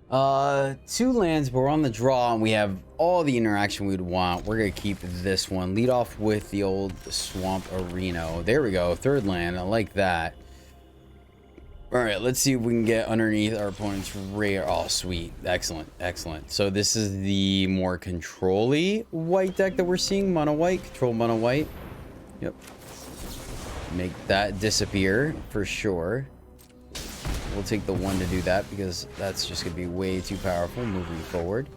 Two lands, but we're on the draw and we have all the interaction we'd want. We're gonna keep this one. Lead off with the old Swamp Areno. There we go. Third land. I like that. All right, let's see if we can get underneath our opponent's radar. Oh, sweet. Excellent. Excellent. So this is the more control-y white deck that we're seeing. Mono white. Control mono white. Yep. Make that disappear for sure. We'll take the one to do that because that's just going to be way too powerful moving forward.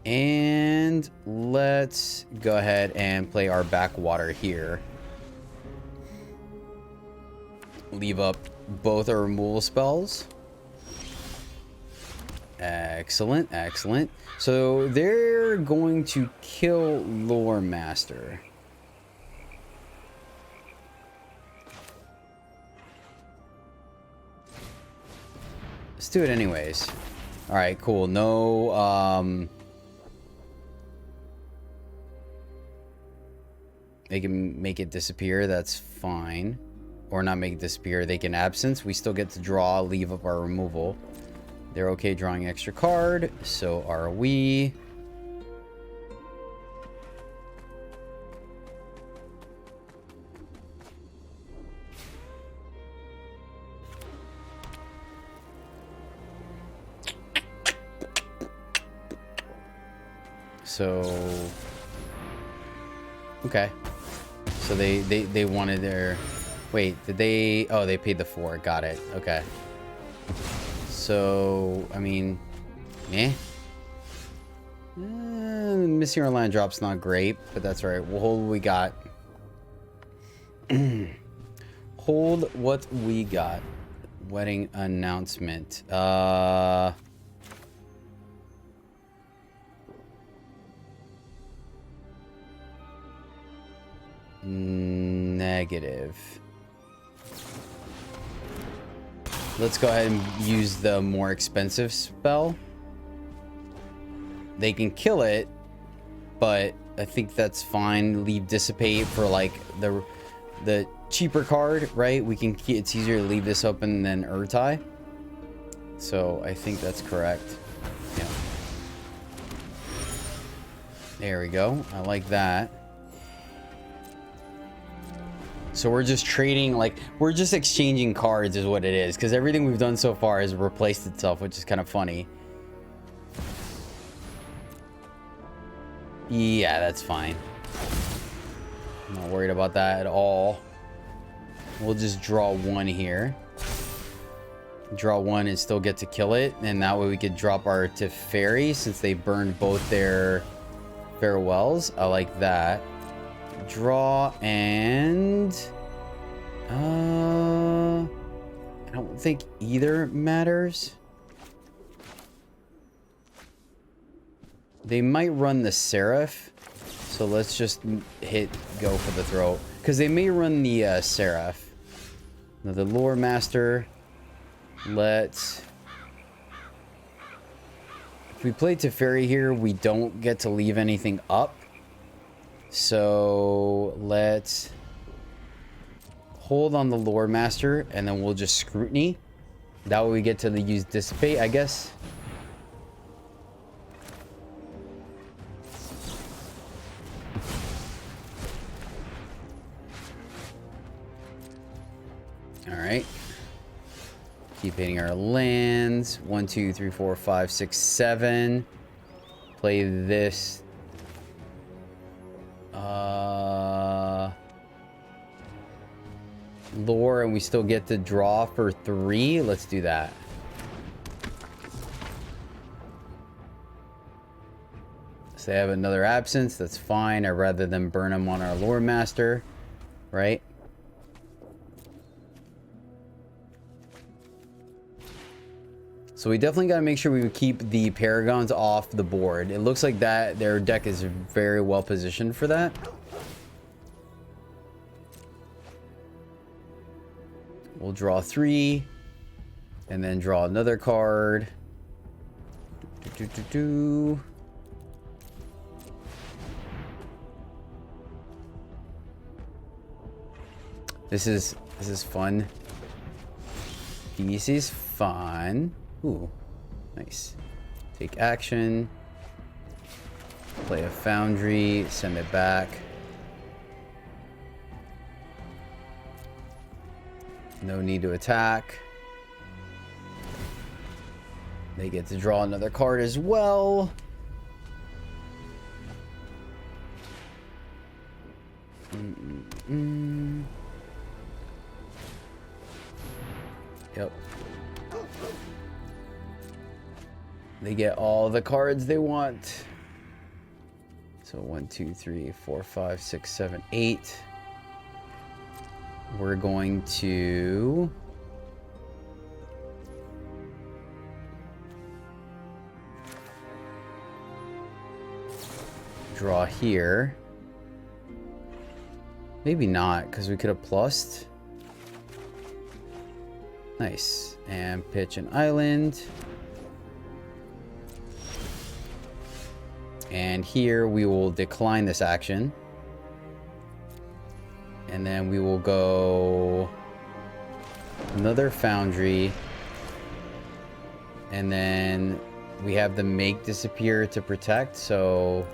And let's go ahead and play our backwater here. Leave up both our removal spells. Excellent, excellent. So they're going to kill Loremaster. Let's do it anyways. All right, cool. No, they can make it disappear. That's fine. Or not make it disappear. They can absence. We still get to draw, leave up our removal. They're okay drawing extra card. So are we. So, okay. So they wanted their, wait, did they, oh, they paid the 4. Got it. Okay. So, I mean, meh. Missing our land drop's not great, but that's all right. We'll hold what we got. Hold what we got. Wedding announcement. Negative. Let's go ahead and use the more expensive spell. They can kill it, but I think that's fine. Leave dissipate for like the cheaper card, right? We can, it's easier to leave this open than Urtai. So I think that's correct. Yeah. There we go. I like that. So we're just trading, like, we're just exchanging cards is what it is. Because everything we've done so far has replaced itself, which is kind of funny. Yeah, that's fine. I'm not worried about that at all. We'll just draw one here. Draw one and still get to kill it. And that way we could drop our Teferi since they burned both their farewells. I like that. Draw and I don't think either matters. They might run the Seraph, so let's just hit go for the throat because they may run the Seraph. Now the Loremaster. Let's. If we play Teferi here, we don't get to leave anything up. So let's hold on the Loremaster and then we'll just scrutiny. That way we get to use dissipate, I guess. All right. Keep hitting our lands. 1, 2, 3, 4, 5, 6, 7. Play this. Lore, and we still get to draw for 3. Let's do that. So they have another absence. That's fine. I'd rather than burn them on our Loremaster, right? So we definitely got to make sure we keep the Paragons off the board. It looks like that their deck is very well positioned for that. We'll draw 3 and then draw another card. This is fun. This is fun. Ooh, nice. Take action. Play a Foundry. Send it back. No need to attack. They get to draw another card as well. Yep. They get all the cards they want. So 1, 2, 3, 4, 5, 6, 7, 8. We're going to draw here. Maybe not, because we could have plussed. Nice. And pitch an island. And here we will decline this action. And then we will go another Foundry. And then we have the make disappear to protect. So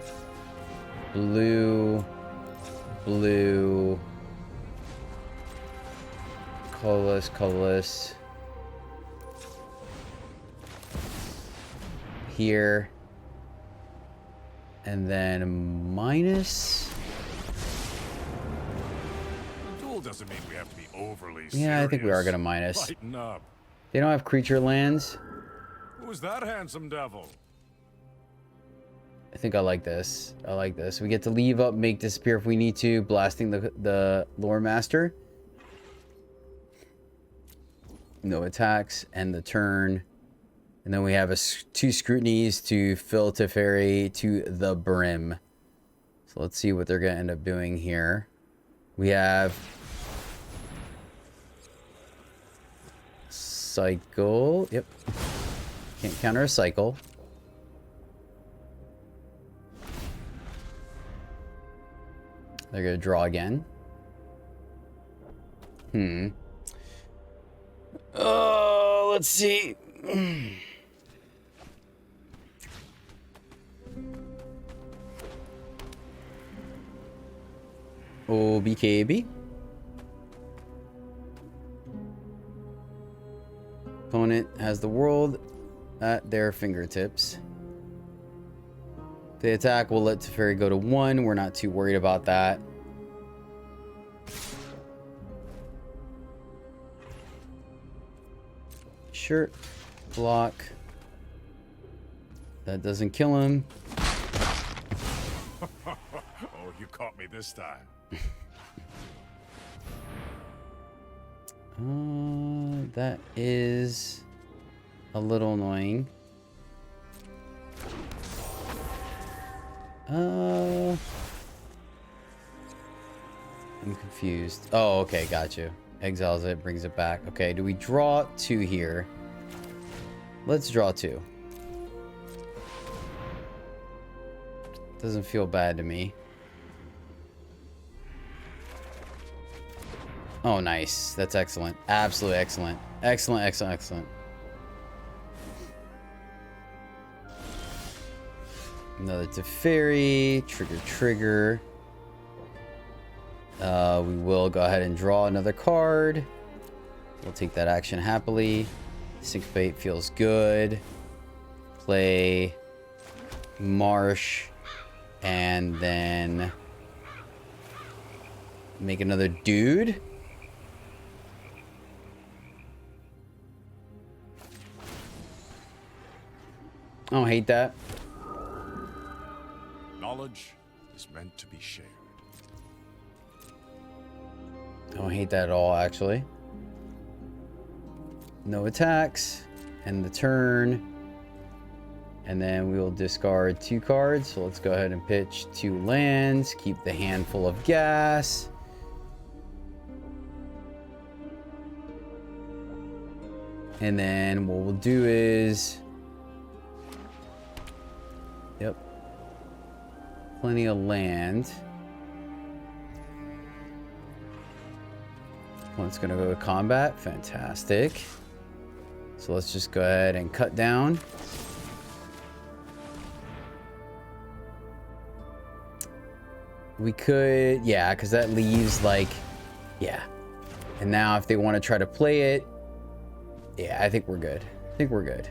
blue, blue, colorless, colorless. Here. And then minus. Duel doesn't mean we have to be overly serious. Yeah, I think we are gonna minus. Lighten up. They don't have creature lands. Who's that handsome devil? I think I like this. I like this. We get to leave up, make disappear if we need to, blasting the Loremaster. No attacks, end the turn. And then we have 2 scrutinies to fill Teferi to the brim. So let's see what they're going to end up doing here. We have cycle. Yep. Can't counter a cycle. They're going to draw again. Let's see. BKB. Opponent has the world at their fingertips. If they attack, we'll let Teferi go to 1. We're not too worried about that. Shirt, block. That doesn't kill him. Oh, you caught me this time. That is a little annoying. I'm confused. Oh, okay, got you. Exiles it, brings it back. Okay, do we draw 2 here? Let's draw 2. Doesn't feel bad to me. Oh, nice. That's excellent. Absolutely excellent. Excellent, excellent, excellent. Another Teferi. Trigger, trigger. We will go ahead and draw another card. We'll take that action happily. Syncopate feels good. Play Marsh. And then make another dude. I don't hate that. Knowledge is meant to be shared. I don't hate that at all, actually. No attacks. End the turn. And then we will discard 2 cards. So let's go ahead and pitch 2 lands. Keep the hand full of gas. And then what we'll do is... Yep. Plenty of land. One's gonna go to combat. Fantastic. So let's just go ahead and cut down. We could, yeah, because that leaves like, yeah. And now if they want to try to play it, yeah, I think we're good. I think we're good.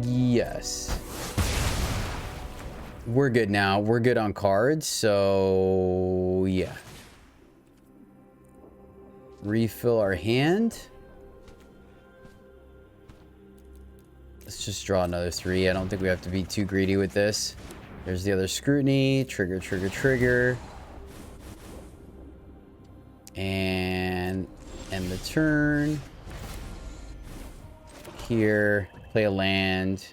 Yes. We're good now. We're good on cards, so yeah. Refill our hand. Let's just draw another 3. I don't think we have to be too greedy with this. There's the other scrutiny. Trigger, trigger, trigger. And end the turn. Here, play a land.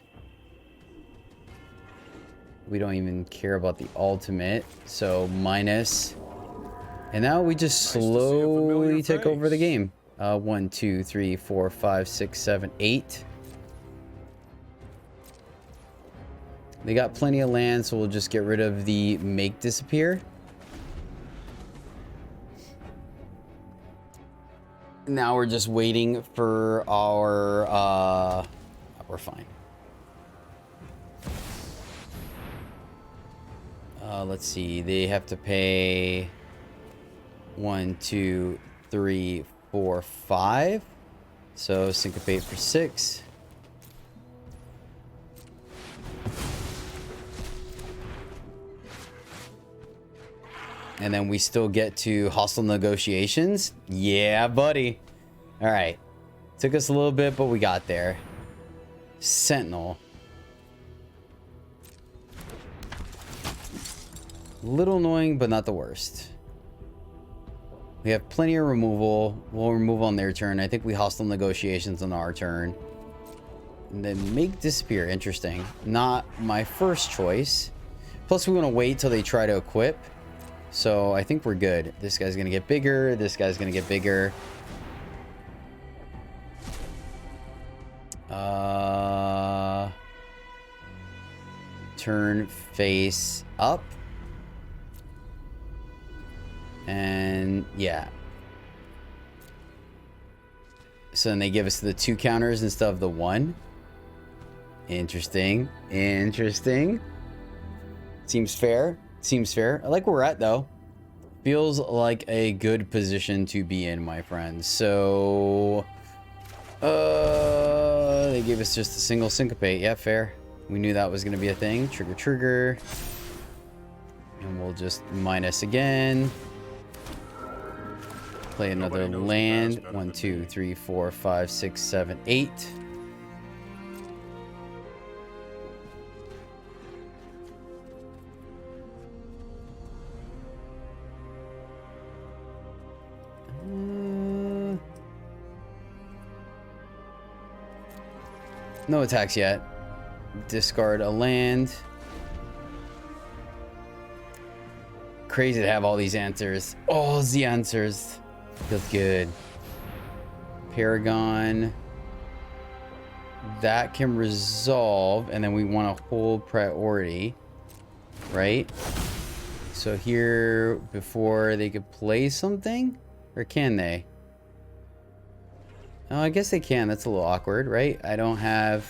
We don't even care about the ultimate. So minus. And now we just slowly take over the game. 1, 2, 3, 4, 5, 6, 7, 8. They got plenty of land, so we'll just get rid of the make disappear. Now we're just waiting for our we're fine. Let's see, they have to pay 1, 2, 3, 4, 5. So syncopate for 6. And then we still get to hostile negotiations. Yeah, buddy. All right. Took us a little bit, but we got there. Sentinel. Little annoying, but not the worst. We have plenty of removal. We'll remove on their turn. I think we hostile negotiations on our turn. And then make disappear. Interesting. Not my first choice. Plus, we want to wait till they try to equip. So I think we're good. This guy's going to get bigger. This guy's going to get bigger. Turn face up. And yeah. So then they give us the 2 counters instead of the 1. Interesting. Interesting. Seems fair. Seems fair. I like where we're at, though. Feels like a good position to be in, my friends. So, they gave us just a single syncopate. Yeah, fair. We knew that was going to be a thing. Trigger, trigger. And we'll just minus again. Play another land. 1, 2, 3, 4, 5, 6, 7, 8. No attacks yet. Discard a land. Crazy to have all these answers. All the answers. Feels good. Paragon. That can resolve, and then we want to hold priority, right? So here, before they could play something, or can they? Oh, I guess they can. That's a little awkward, right? I don't have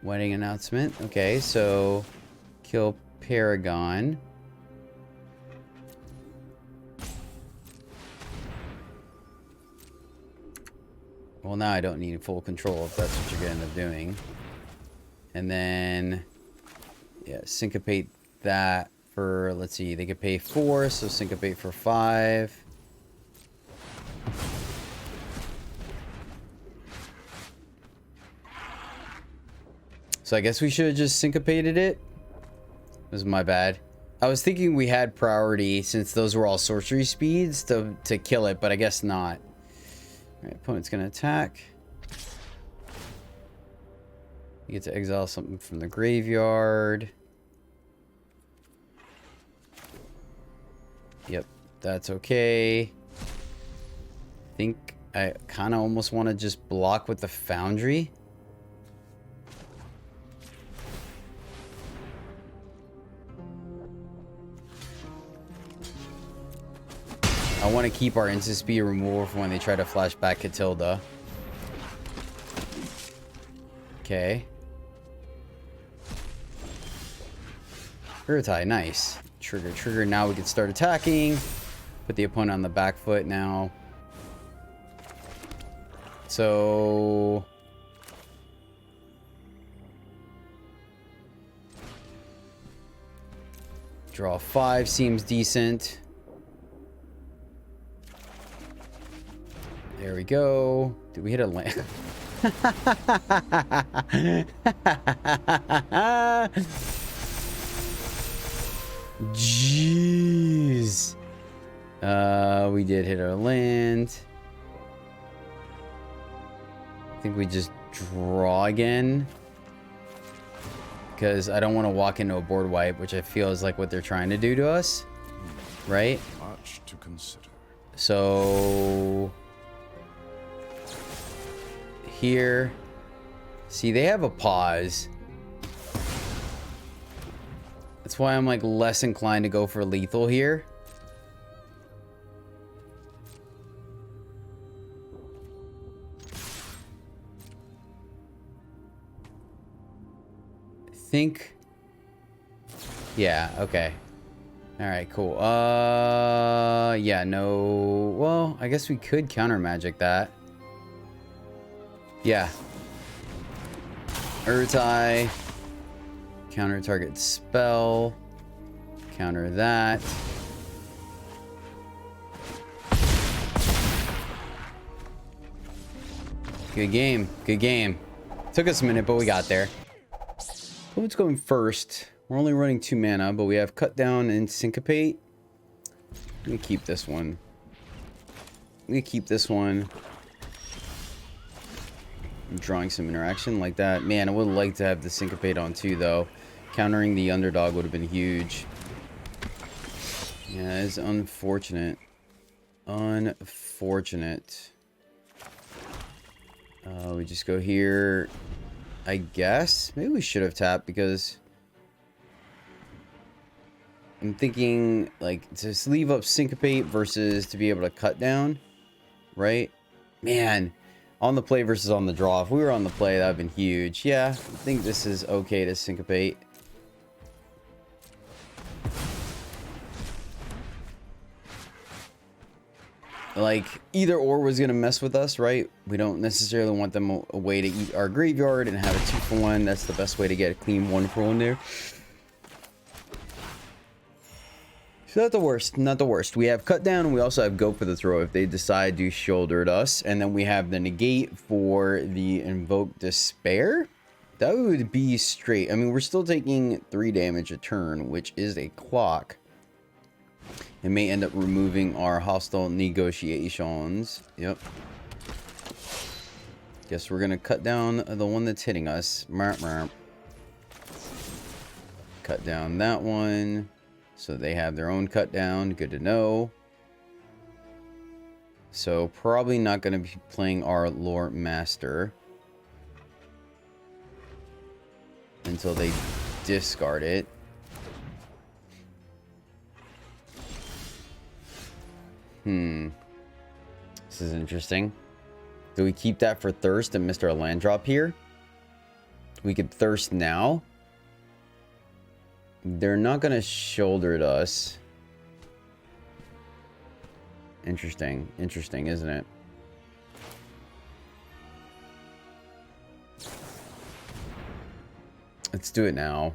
wedding announcement. Okay, so kill Paragon. Well, now I don't need full control if that's what you're going to end up doing. And then, yeah, syncopate that for, let's see, they could pay 4, so syncopate for 5. So I guess we should have just syncopated it. It was my bad. I was thinking we had priority since those were all sorcery speeds to kill it, but I guess not. All right, opponent's going to attack. You get to exile something from the graveyard. Yep, that's okay. I think I kind of almost want to just block with the Foundry. I want to keep our instant speed removal for when they try to flash back Catilda. Okay. Urtai, nice. Trigger, trigger. Now we can start attacking. Put the opponent on the back foot now. So... Draw 5 seems decent. There we go. Did we hit a land? Jeez. We did hit our land. I think we just draw again. Because I don't want to walk into a board wipe, which I feel is like what they're trying to do to us. Right? Much to consider. So... Here. See, they have a pause. That's why I'm like less inclined to go for lethal here. Think, yeah, okay, all right, cool. Yeah, no, well, I guess we could counter magic that. Yeah, Urtai, counter target spell, counter that. Good game, good game. Took us a minute, but we got there. What's going first? We're only running 2 mana, but we have Cut Down and Syncopate. I'm gonna keep this one. I'm gonna keep this one. I'm drawing some interaction like that. Man, I would like to have the Syncopate on too, though. Countering the underdog would have been huge. Yeah, it's unfortunate. Unfortunate. We just go here. I guess maybe we should have tapped because I'm thinking like to sleeve up Syncopate versus to be able to cut down, right? Man, on the play versus on the draw. If we were on the play, that would have been huge. Yeah, I think this is okay to Syncopate. Like, either or was going to mess with us, right? We don't necessarily want them a way to eat our graveyard and have a 2-for-1. That's the best way to get a clean 1-for-1 there. So not the worst, not the worst. We have Cut Down, and we also have Go for the Throw if they decide to shoulder at us. And then we have the negate for the Invoke Despair. That would be straight. I mean, we're still taking 3 damage a turn, which is a clock. It may end up removing our hostile negotiations. Yep. Guess we're gonna cut down the one that's hitting us. Cut down that one. So they have their own cut down. Good to know. So probably not gonna be playing our Loremaster until they discard it. This is interesting. Do we keep that for Thirst and Mr. Land Drop here? We could Thirst now. They're not going to shoulder at us. Interesting. Interesting, isn't it? Let's do it now.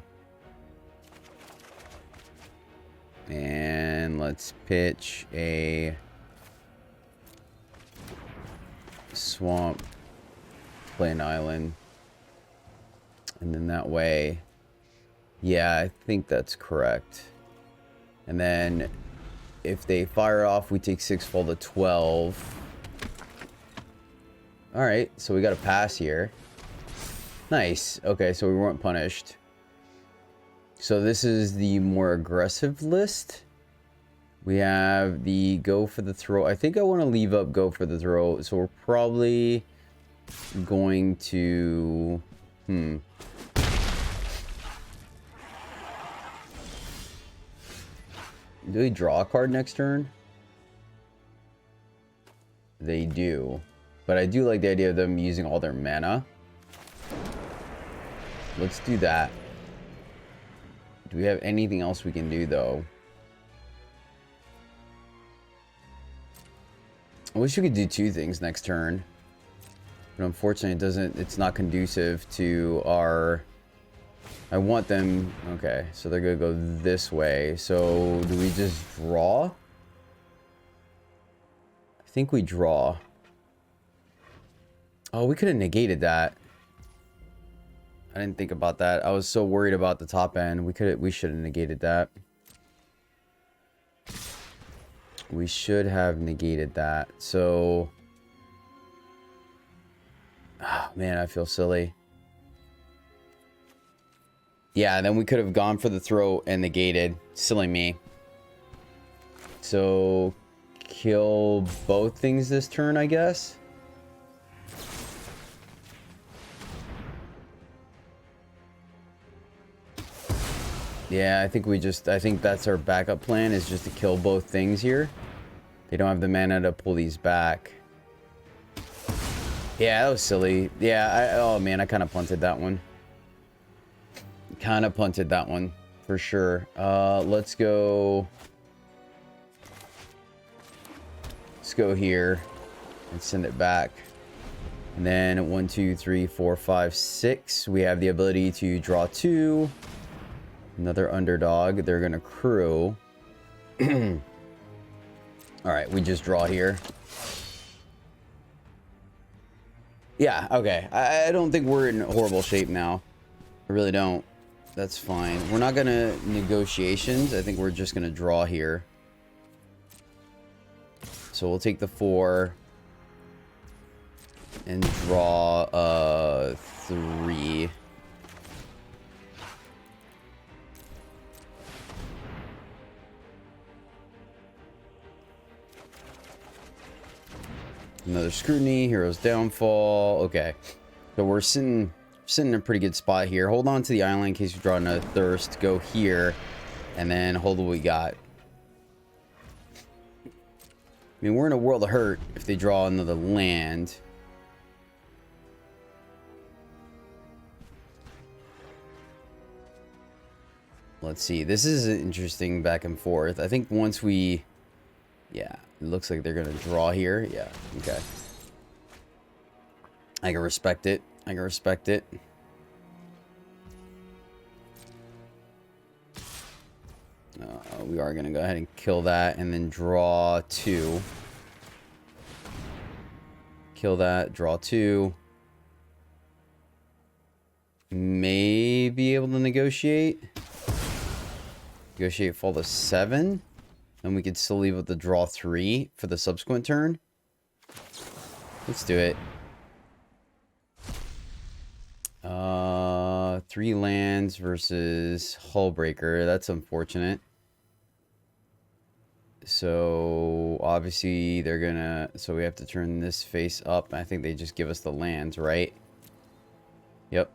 And let's pitch a swamp, play an island. And then that way, yeah, I think that's correct. And then if they fire off, we take 6 fall to 12. All right, so we got a pass here. Nice. Okay, so we weren't punished. So this is the more aggressive list. We have the Go for the Throw. I think I want to leave up Go for the Throw. So we're probably going to... Do we draw a card next turn? they do. But I do like the idea of them using all their mana. Let's do that. Do we have anything else we can do, though? I wish we could do two things next turn. But unfortunately, it's not conducive to our... I want them... Okay, so they're going to go this way. So, do we just draw? I think we draw. Oh, we could have negated that. I didn't think about that. I was so worried about the top end. We should have negated that. We should have negated that. So... Oh, man, I feel silly. Yeah, then we could have gone for the throw and negated. Silly me. So, kill both things this turn, I guess. Yeah, I think that's our backup plan, is just to kill both things here. They don't have the mana to pull these back. Yeah, that was silly. Yeah, oh man, I kind of punted that one. Kind of punted that one, for sure. Let's go here and send it back. And then 1, 2, 3, 4, 5, 6. We have the ability to draw 2. Another underdog. They're going to crew. Alright, we just draw here. Yeah, okay. I don't think we're in horrible shape now. I really don't. That's fine. We're not going to negotiations. I think we're just going to draw here. So we'll take the 4. And draw 3. Another scrutiny, hero's downfall. Okay, so we're sitting in a pretty good spot here. Hold on to the island in case you draw another thirst. Go here, and then hold what we got. I mean, we're in a world of hurt if they draw another land. Let's see. This is an interesting back and forth. I think once we... Yeah, it looks like they're going to draw here. Yeah, okay. I can respect it. I can respect it. We are going to go ahead and kill that and then draw 2. Kill that, draw 2. May be able to negotiate. Negotiate fall to 7. And we could still leave with the draw 3 for the subsequent turn. Let's do it. 3 lands versus Hullbreaker. That's unfortunate. So obviously they're gonna... So we have to turn this face up. I think they just give us the lands, right? Yep.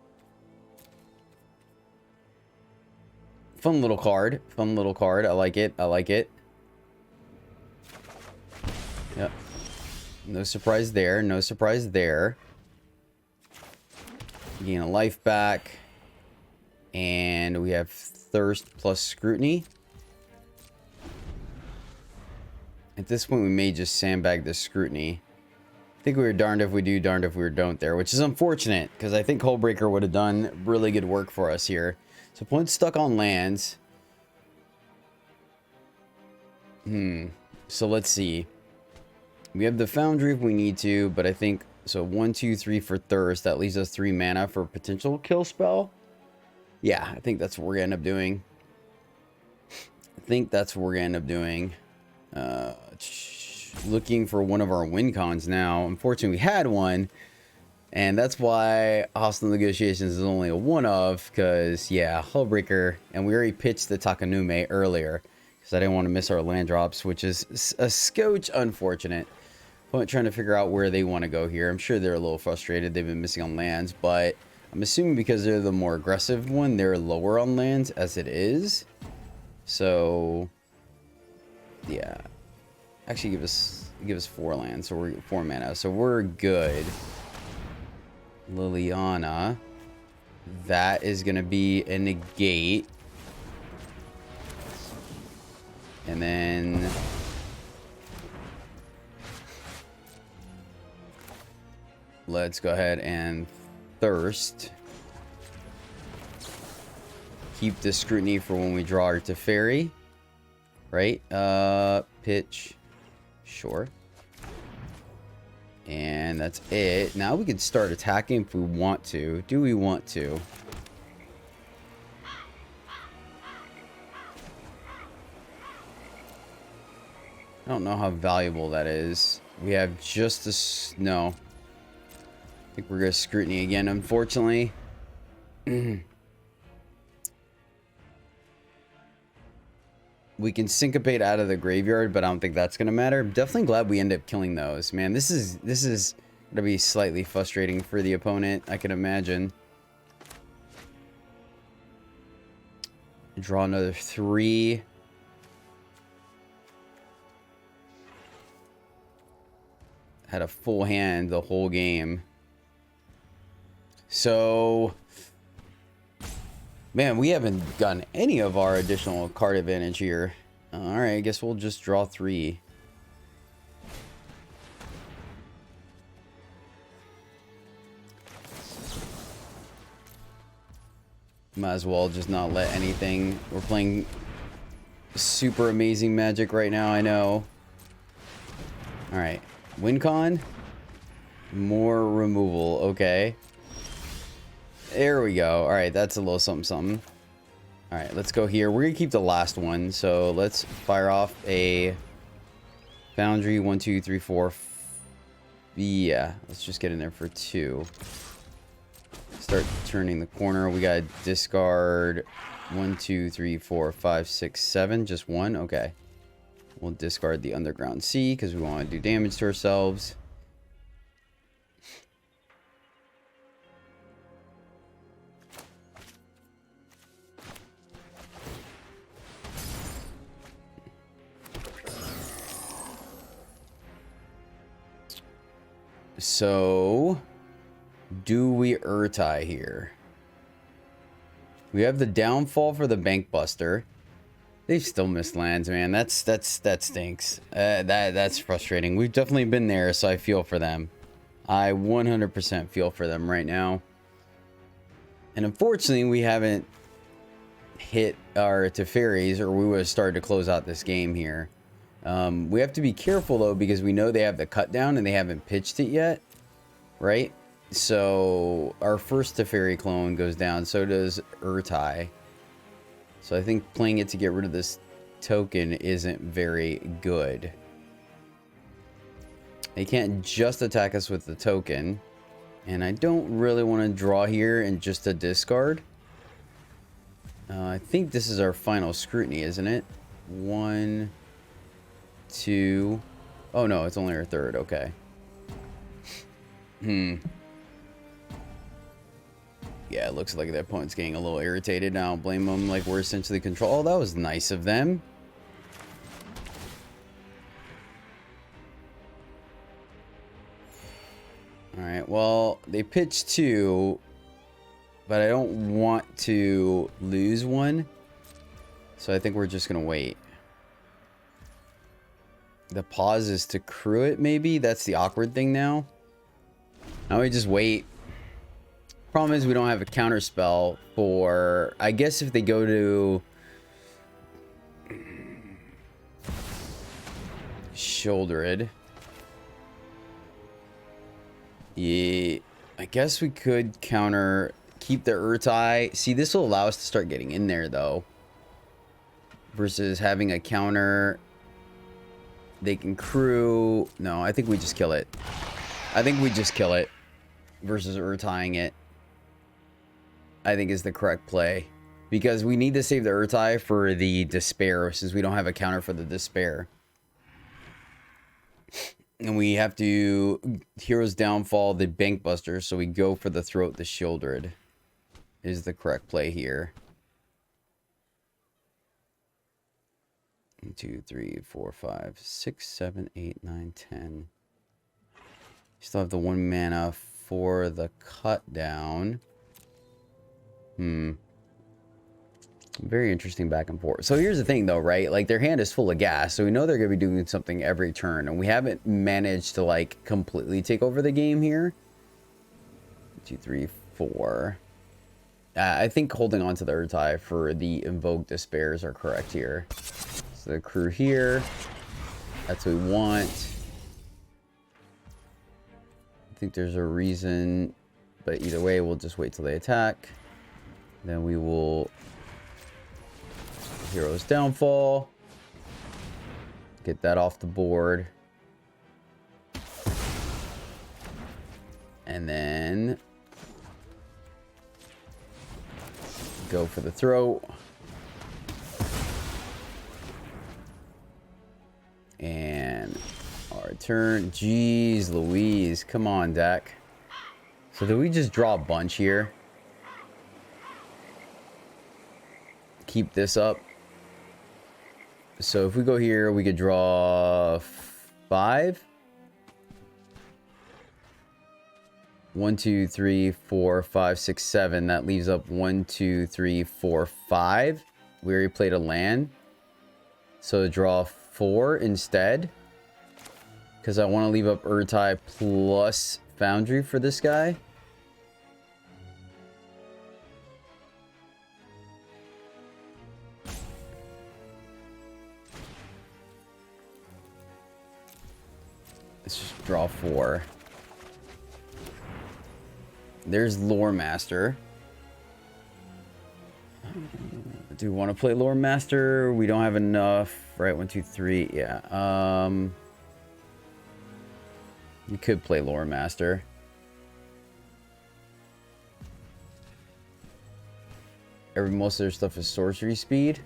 Fun little card. Fun little card. I like it. I like it. Yep. No surprise there. No surprise there. Gain a life back. And we have Thirst plus Scrutiny. At this point, we may just sandbag the Scrutiny. I think we were darned if we do, darned if we don't there. Which is unfortunate, because I think Hullbreaker would have done really good work for us here. So points stuck on lands. So let's see. We have the Foundry if we need to, but I think... So 1, 2, 3 for Thirst. That leaves us 3 mana for a potential kill spell. Yeah, I think that's what we're going to end up doing. I think that's what we're going to end up doing. Looking for one of our win cons now. Unfortunately, we had one. And that's why Hostile Negotiations is only a one of. Because, yeah, Hullbreaker. And we already pitched the Takanume earlier. Because I didn't want to miss our land drops. Which is a scotch unfortunate. But trying to figure out where they want to go here. I'm sure they're a little frustrated. They've been missing on lands. But I'm assuming because they're the more aggressive one, they're lower on lands as it is. So, yeah. Actually, give us... Give us 4 lands, so we're 4 mana, so we're good. Liliana. That is gonna be a negate. And then let's go ahead and thirst. Keep the scrutiny for when we draw our Teferi. Right? Pitch. Sure. And that's it. Now we can start attacking if we want to. Do we want to? I don't know how valuable that is. We have just this. No. I think we're going to scrutiny again, unfortunately. We can syncopate out of the graveyard, but I don't think that's gonna matter. I'm definitely glad we end up killing those. Man, this is gonna be slightly frustrating for the opponent, I can imagine. Draw another 3. Had a full hand the whole game. So man, we haven't gotten any of our additional card advantage here. Alright, I guess we'll just draw 3. Might as well just not let anything. We're playing super amazing Magic right now, I know. Alright, win con. More removal, okay. There we go. All right, that's a little something something. All right, let's go here. We're gonna keep the last one, so let's fire off a Foundry. 1 2 3 4. Yeah, let's just get in there for 2. Start turning the corner. We got discard 1 2 3 4 5 6 7. Just 1. Okay, we'll discard the Underground Sea because we want to do damage to ourselves. So, do we Urtai here? We have the downfall for the Bank Buster. They've still missed lands, man. That stinks. That's frustrating. We've definitely been there, so I feel for them. I 100% feel for them right now. And unfortunately, we haven't hit our Teferis, or we would have started to close out this game here. We have to be careful though, because we know they have the cut down and they haven't pitched it yet, right? So our first Teferi clone goes down, so does Urtai. So I think playing it to get rid of this token isn't very good. They can't just attack us with the token, and I don't really want to draw here and just a discard. I think this is our final scrutiny, isn't it? 1 2. Oh no, it's only our third. Okay. Yeah, it looks like that opponent's getting a little irritated. I don't blame them. Like, we're essentially control. Oh, that was nice of them. Alright, well, they pitched 2, but I don't want to lose 1. So I think we're just going to wait. The pause is to crew it, maybe? That's the awkward thing now. Now we just wait. Problem is we don't have a counter spell for... I guess if they go to... Shouldered. Yeah, I guess we could counter... Keep the Urtai. See, this will allow us to start getting in there, though. Versus having a counter... They can crew... No, I think we just kill it. I think we just kill it. Versus Urtaiing it. I think is the correct play. Because we need to save the Urtai for the Despair. Since we don't have a counter for the Despair. And we have to... Hero's Downfall, the Bank Buster. So we go for the Throat, the Shieldred. Is the correct play here. 1, 2, 3, 4, 5, 6, 7, 8, 9, 10. Still have the 1 mana for the cut down. Very interesting back and forth. So here's the thing though, right? Like their hand is full of gas, so we know they're going to be doing something every turn, and we haven't managed to like completely take over the game here. 2, 3, 4. I think holding on to the Urtai for the Invoke Despairs are correct here. So the crew here, that's what we want. I think there's a reason, but either way, we'll just wait till they attack. Then we will Hero's Downfall. Get that off the board. And then go for the throat. And our turn. Jeez Louise. Come on, deck. So did we just draw a bunch here? Keep this up. So if we go here, we could draw 5. 1, 2, 3, 4, 5, 6, 7. That leaves up 1, 2, 3, 4, 5. We already played a land. So draw 4 instead. Because I want to leave up Urtai plus Foundry for this guy. Let's just draw 4. There's Loremaster. Do we want to play Loremaster? We don't have enough. Right, 1, 2, 3. Yeah. You could play Loremaster. Most of their stuff is sorcery speed.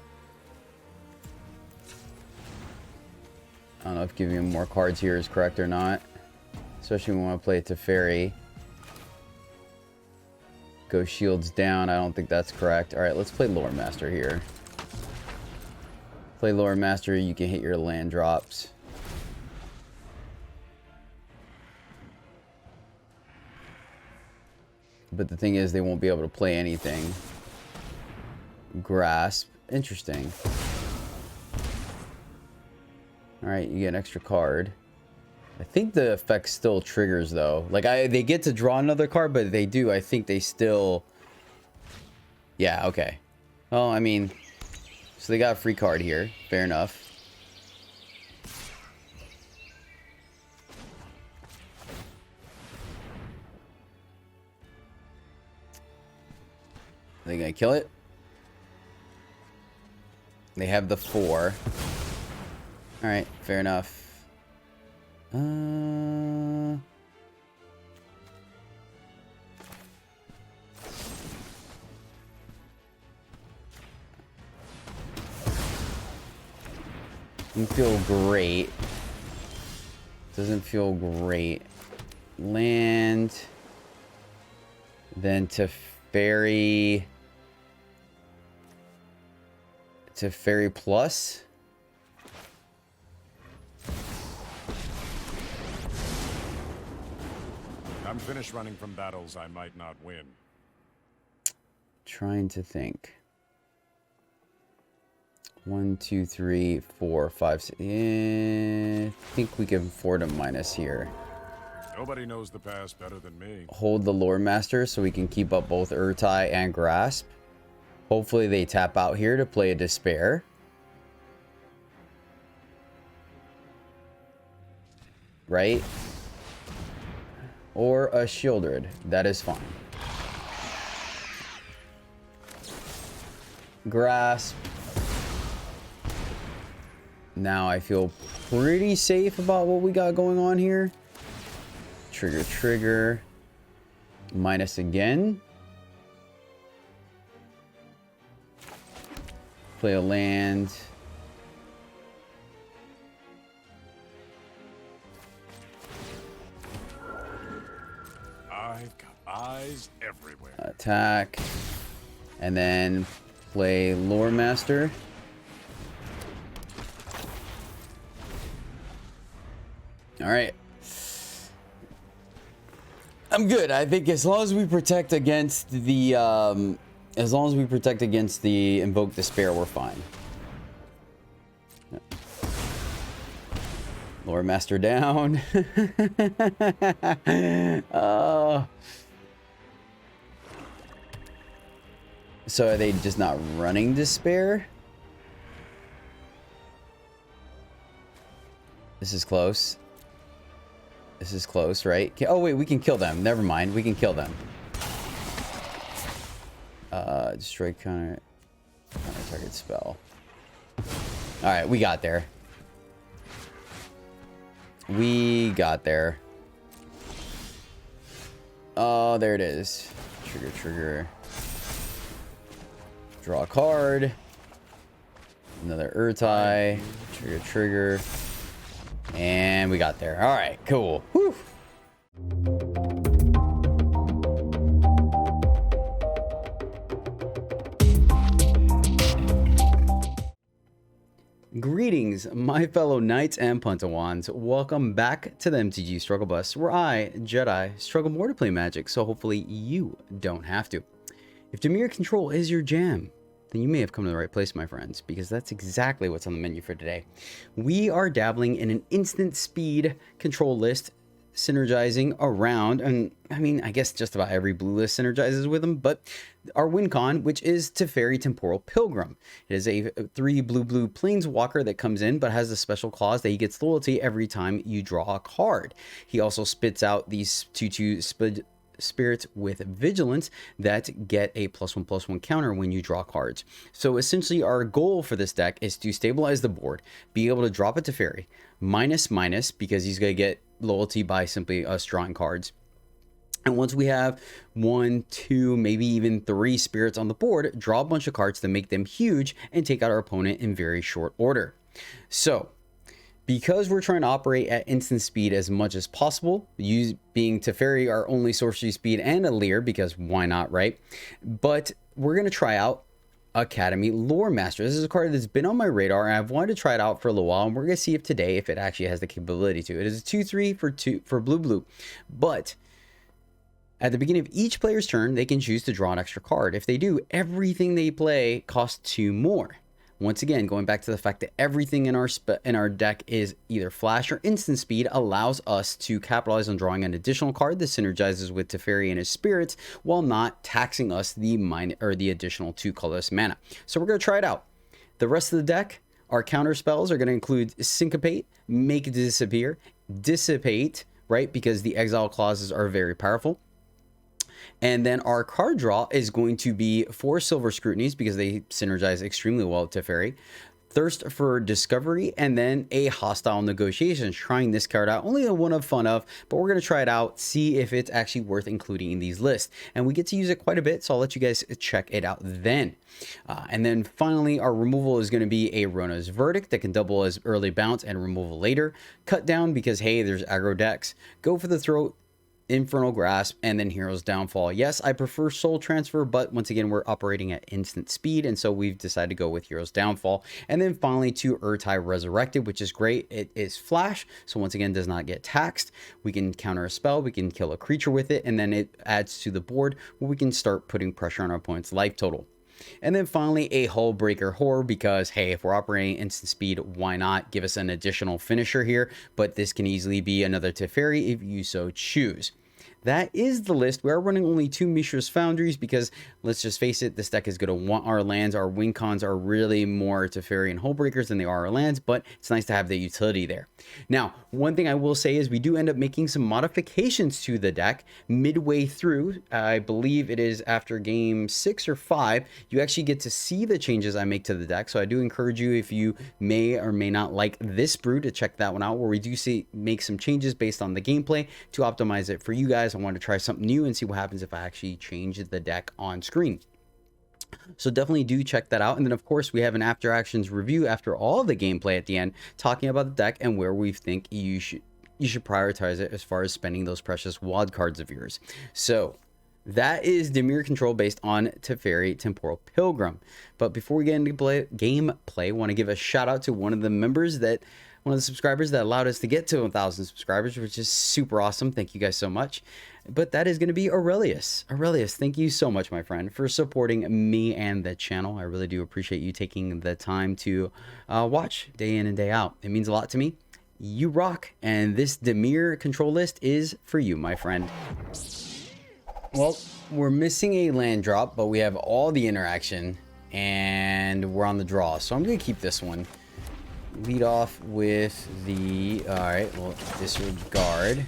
I don't know if giving him more cards here is correct or not. Especially when we want to play Teferi. Go shields down. I don't think that's correct. Alright, let's play Loremaster here. Play Loremaster, you can hit your land drops. But the thing is, they won't be able to play anything. Grasp. Interesting. Alright, you get an extra card. I think the effect still triggers, though. Like, they get to draw another card, but they do. I think they still... Yeah, okay. Well, I mean... So they got a free card here. Fair enough. Are they gonna kill it? They have the 4. Alright, fair enough. Doesn't feel great. Doesn't feel great. Land. Then Teferi. Teferi plus. I'm finished running from battles I might not win. Trying to think. 1, 2, 3, 4, 5, 6. I think we can afford a minus here. Nobody knows the past better than me. Hold the Loremaster so we can keep up both Urtai and Grasp. Hopefully they tap out here to play a Despair. Right? Or a Shieldred. That is fine. Grasp. Now I feel pretty safe about what we got going on here. Trigger, trigger. Minus again. Play a land. I've got eyes everywhere. Attack. And then play Loremaster. All right. I'm good. I think as long as we protect against the Invoke Despair, we're fine. Loremaster down. So are they just not running Despair? This is close. This is close, right? Oh wait, we can kill them. Never mind, we can kill them. Destroy counter target spell. All right, we got there. We got there. Oh, there it is. Trigger. Draw a card. Another Urtai. Trigger. And we got there. All right, cool. Whew. Greetings, my fellow knights and Puntawans. Welcome back to the MTG Struggle Bus, where I, Jedi, struggle more to play Magic, so hopefully you don't have to. If Dimir control is your jam, then you may have come to the right place, my friends, because that's exactly what's on the menu for today. We are dabbling in an instant speed control list, synergizing around, and I mean, I guess just about every blue list synergizes with them, but our win con, which is Teferi Temporal Pilgrim. It is a 3 blue planeswalker that comes in, but has a special clause that he gets loyalty every time you draw a card. He also spits out these 2/2 spirits with vigilance that get a +1/+1 counter when you draw cards. So essentially our goal for this deck is to stabilize the board, be able to drop it to Teferi, minus because he's going to get loyalty by simply us drawing cards. And once we have 1, 2, maybe even 3 spirits on the board, draw a bunch of cards to make them huge and take out our opponent in very short order. So because we're trying to operate at instant speed as much as possible, being Teferi our only sorcery speed and a Leer, because why not, right? But we're going to try out Academy Loremaster. This is a card that's been on my radar, and I've wanted to try it out for a little while, and we're going to see if today, if it actually has the capability to. It is a 2/3 for blue, but at the beginning of each player's turn, they can choose to draw an extra card. If they do, everything they play costs 2 more. Once again, going back to the fact that everything in our deck is either flash or instant speed, allows us to capitalize on drawing an additional card that synergizes with Teferi and his spirits while not taxing us the additional 2 colorless mana. So we're going to try it out. The rest of the deck, our counter spells are going to include Syncopate, Make It Disappear, Dissipate, right? Because the exile clauses are very powerful. And then our card draw is going to be 4 Silver Scrutinies because they synergize extremely well with Teferi, Thirst for Discovery, and then a Hostile Negotiation. Trying this card out, only the one of fun of, but we're going to try it out, see if it's actually worth including in these lists. And we get to use it quite a bit, so I'll let you guys check it out then. And then finally, our removal is going to be a Rona's Verdict that can double as early bounce and removal later. Cut down because, hey, there's aggro decks. Go for the Throat, Infernal Grasp, and then Hero's Downfall. Yes, I prefer Soul Transfer, but once again, we're operating at instant speed, and so we've decided to go with Hero's Downfall. And then finally, to Urtai Resurrected, which is great. It is flash, so once again, does not get taxed. We can counter a spell, we can kill a creature with it, and then it adds to the board where we can start putting pressure on our opponent's life total. And then finally, a Hullbreaker Horror, because, hey, if we're operating instant speed, why not give us an additional finisher here? But this can easily be another Teferi if you so choose. That is the list. We are running only 2 Mishra's Foundries because, let's just face it, this deck is going to want our lands. Our win cons are really more Teferi and Hullbreakers than they are our lands, but it's nice to have the utility there. Now, one thing I will say is we do end up making some modifications to the deck midway through. I believe it is after game 6 or 5. You actually get to see the changes I make to the deck, so I do encourage you, if you may or may not like this brew, to check that one out, where we do make some changes based on the gameplay to optimize it for you guys. I want to try something new and see what happens if I actually change the deck on screen. So definitely do check that out. And then of course we have an after actions review after all the gameplay at the end, talking about the deck and where we think you should prioritize it as far as spending those precious wild cards of yours. So that is Dimir control based on Teferi Temporal Pilgrim. But before we get into gameplay, I want to give a shout out to one of the members that one of the subscribers that allowed us to get to 1,000 subscribers, which is super awesome. Thank you guys so much. But that is going to be Aurelius. Aurelius, thank you so much, my friend, for supporting me and the channel. I really do appreciate you taking the time to watch day in and day out. It means a lot to me. You rock, and this Dimir control list is for you, my friend. Well, we're missing a land drop, but we have all the interaction, and we're on the draw. So I'm going to keep this one. Lead off with the... Alright, well, disregard.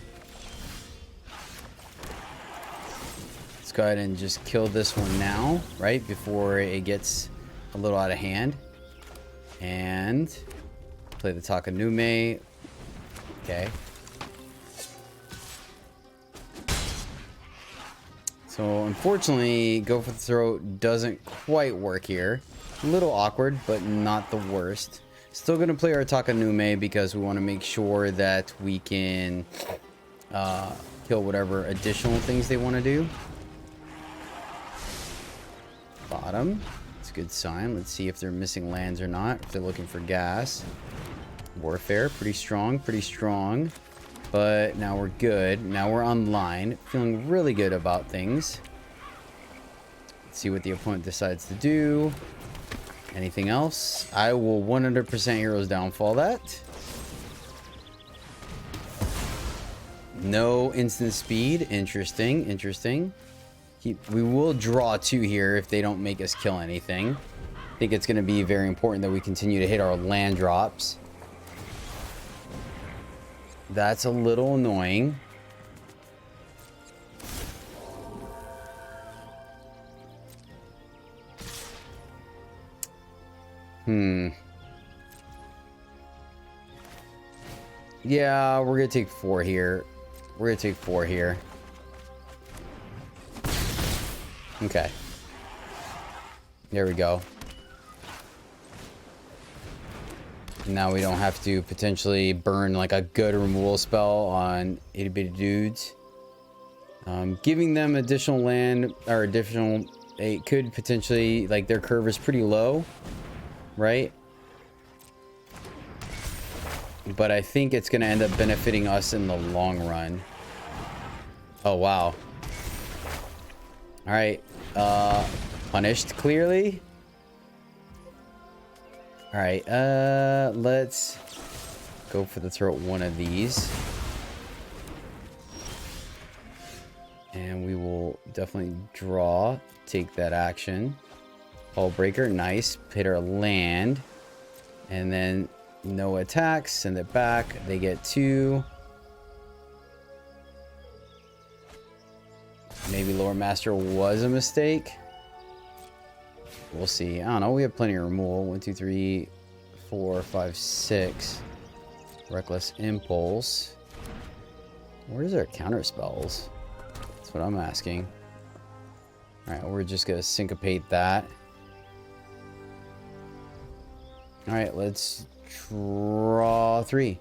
Let's go ahead and just kill this one now, right? Before it gets a little out of hand. And play the Takanume. Okay. So unfortunately, Go for the Throat doesn't quite work here. A little awkward, but not the worst. Still going to play our Takanume because we want to make sure that we can kill whatever additional things they want to do. Bottom. It's a good sign. Let's see if they're missing lands or not. If they're looking for gas. Warfare. Pretty strong. Pretty strong. But now we're good. Now we're online. Feeling really good about things. Let's see what the opponent decides to do. Anything else? I will 100% Hero's Downfall that. No instant speed. Interesting. Interesting. We will draw 2 here if they don't make us kill anything. I think it's going to be very important that we continue to hit our land drops. That's a little annoying. Yeah, we're going to take 4 here. We're going to take 4 here. Okay. There we go. Now we don't have to potentially burn like a good removal spell on itty bitty dudes. Giving them additional land or additional, it could potentially, like, their curve is pretty low, right? But I think it's going to end up benefiting us in the long run. Oh, wow. All right. Punished clearly. All right, let's go for the throat one of these. And we will definitely draw, take that action. Hull breaker, nice. Hit our land. And then no attacks, send it back. They get 2. Maybe Loremaster was a mistake. We'll see. I don't know. We have plenty of removal. 1, 2, 3, 4, 5, 6. Reckless Impulse. Where's our counter spells? That's what I'm asking. Alright, we're just going to syncopate that. Alright, let's draw 3.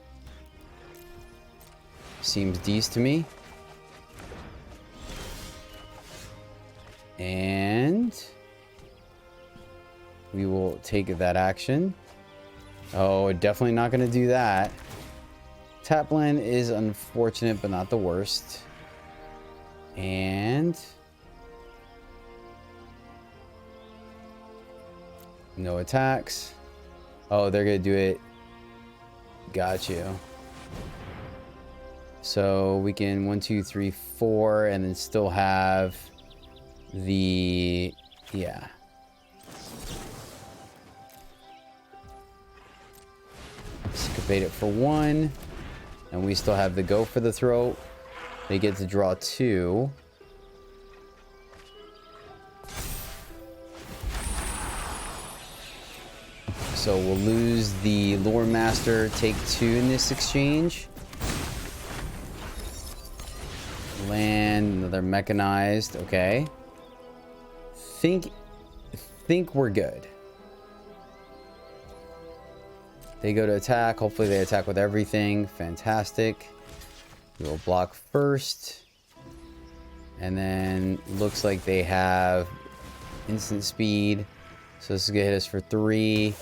Seems decent to me. And we will take that action. Oh, definitely not going to do that. Tap land is unfortunate, but not the worst. And no attacks. Oh, they're going to do it. Got you. So we can 1, 2, 3, 4, and then still have the, yeah. Syncopate it for 1. And we still have the Go for the Throat. They get to draw 2. So we'll lose the Loremaster, take 2 in this exchange. Land, another mechanized, okay. Think we're good. They go to attack. Hopefully they attack with everything. Fantastic. We will block first. And then looks like they have instant speed. So this is going to hit us for 3.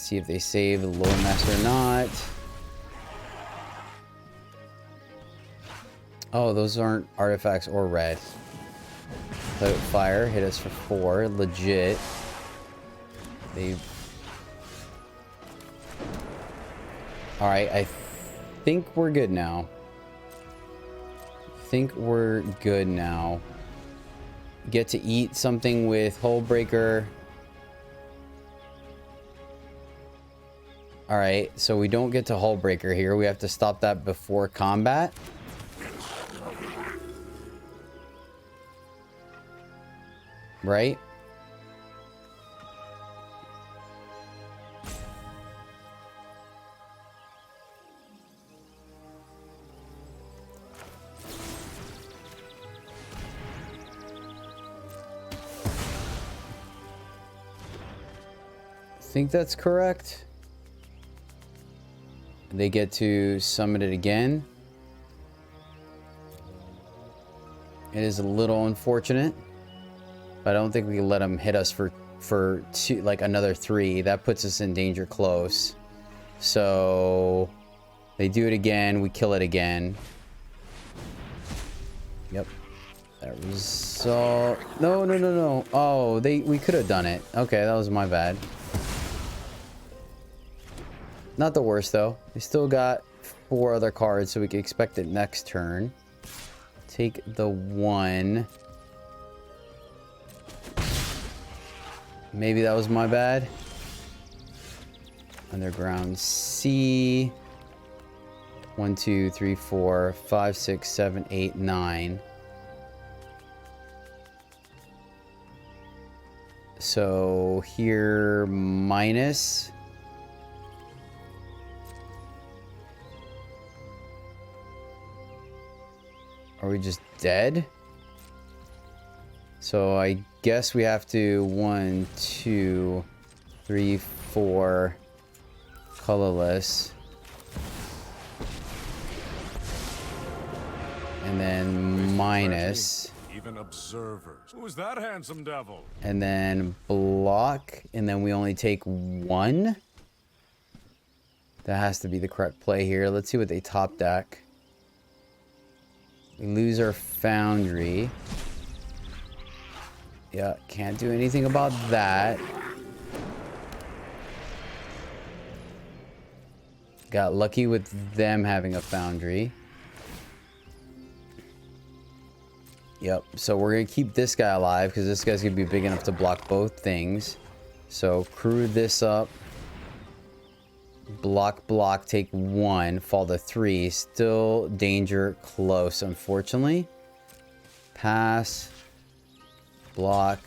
See if they save the Loremaster or not. Oh, those aren't artifacts or red. Play with fire, hit us for 4. Legit. They. Alright, I think we're good now. Get to eat something with Hullbreaker. Alright, so we don't get to Hullbreaker here. We have to stop that before combat. Right? I think that's correct. They get to summon it again. It is a little unfortunate. But I don't think we can let them hit us for two, like another 3. That puts us in danger close. So they do it again. We kill it again. Yep. That result. No. Oh, we could have done it. Okay, that was my bad. Not the worst though. We still got 4 other cards, so we can expect it next turn. Take the 1. Maybe that was my bad. Underground C. 1, 2, 3, 4, 5, 6, 7, 8, 9. So here minus. Are we just dead? So I guess we have to 1, 2, 3, 4 colorless. And then minus. Even observers. Who's that handsome devil? And then block. And then we only take 1. That has to be the correct play here. Let's see what they top deck. We lose our foundry. Yeah, can't do anything about that. Got lucky with them having a foundry. Yep, so we're gonna keep this guy alive because this guy's gonna be big enough to block both things. So crew this up. Block, take 1, fall to 3. Still danger close, unfortunately. Pass. Block.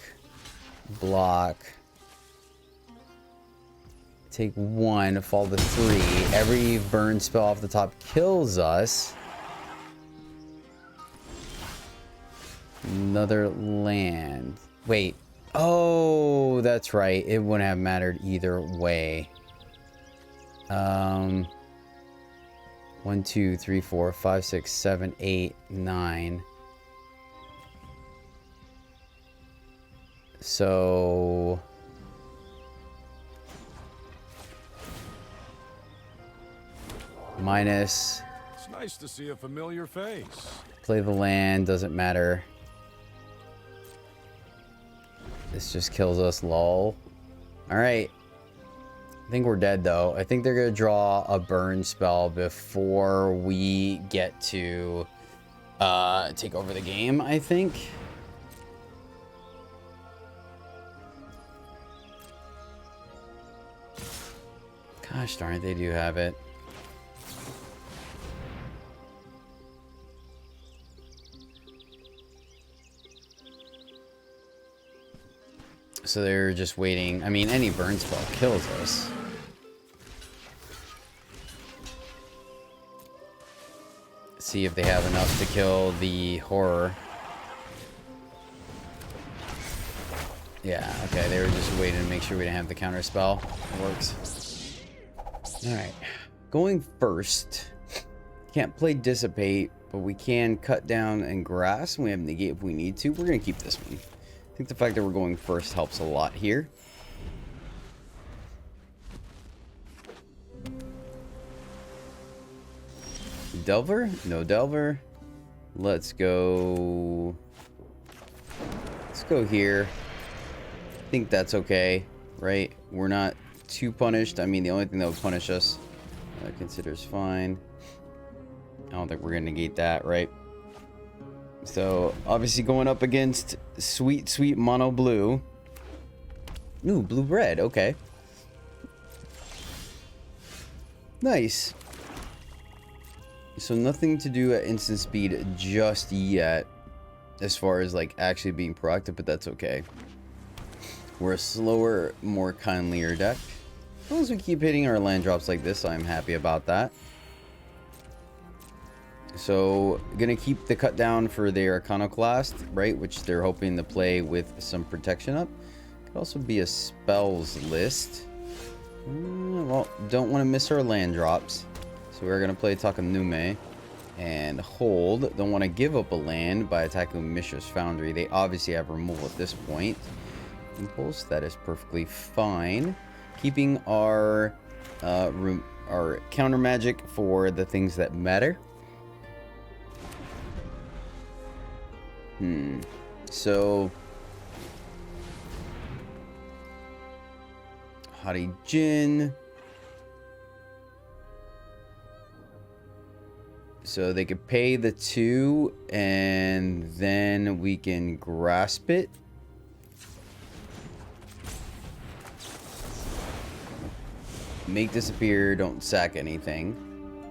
Take 1, fall to 3. Every burn spell off the top kills us. Another land. Wait. Oh, that's right. It wouldn't have mattered either way. 1, 2, 3, 4, 5, 6, 7, 8, 9. So minus. It's nice to see a familiar face. Play the land, doesn't matter. This just kills us, lol. Alright. I think we're dead though. I think they're gonna draw a burn spell before we get to take over the game, I think. Gosh darn it, they do have it. So they're just waiting. I mean, any burn spell kills us. See if they have enough to kill the horror. Yeah, okay, they were just waiting to make sure we didn't have the counter spell. It works. Alright. Going first. Can't play Dissipate, but we can cut down and grass, and we have Negate if we need to. We're going to keep this one. I think the fact that we're going first helps a lot here. Delver? No Delver. Let's go. Let's go here. I think that's okay, right? We're not too punished. I mean, the only thing that would punish us, considers fine. I don't think we're gonna negate that, right? So obviously going up against sweet mono blue. Ooh, blue red. Okay. Nice. So nothing to do at instant speed just yet, as far as like actually being proactive, but that's okay. We're a slower, more kindlier deck. As long as we keep hitting our land drops like this, I'm happy about that. So gonna keep the cut down for their Iconoclast, right? Which they're hoping to play with some protection up. Could also be a spells list. Well, don't want to miss our land drops. So we're going to play Takanume and hold. Don't want to give up a land by attacking Mishra's Foundry. They obviously have removal at this point. Impulse, that is perfectly fine. Keeping our counter magic for the things that matter. So Hadi Jin. So they could pay the 2 and then we can grasp it. Make disappear, don't sack anything.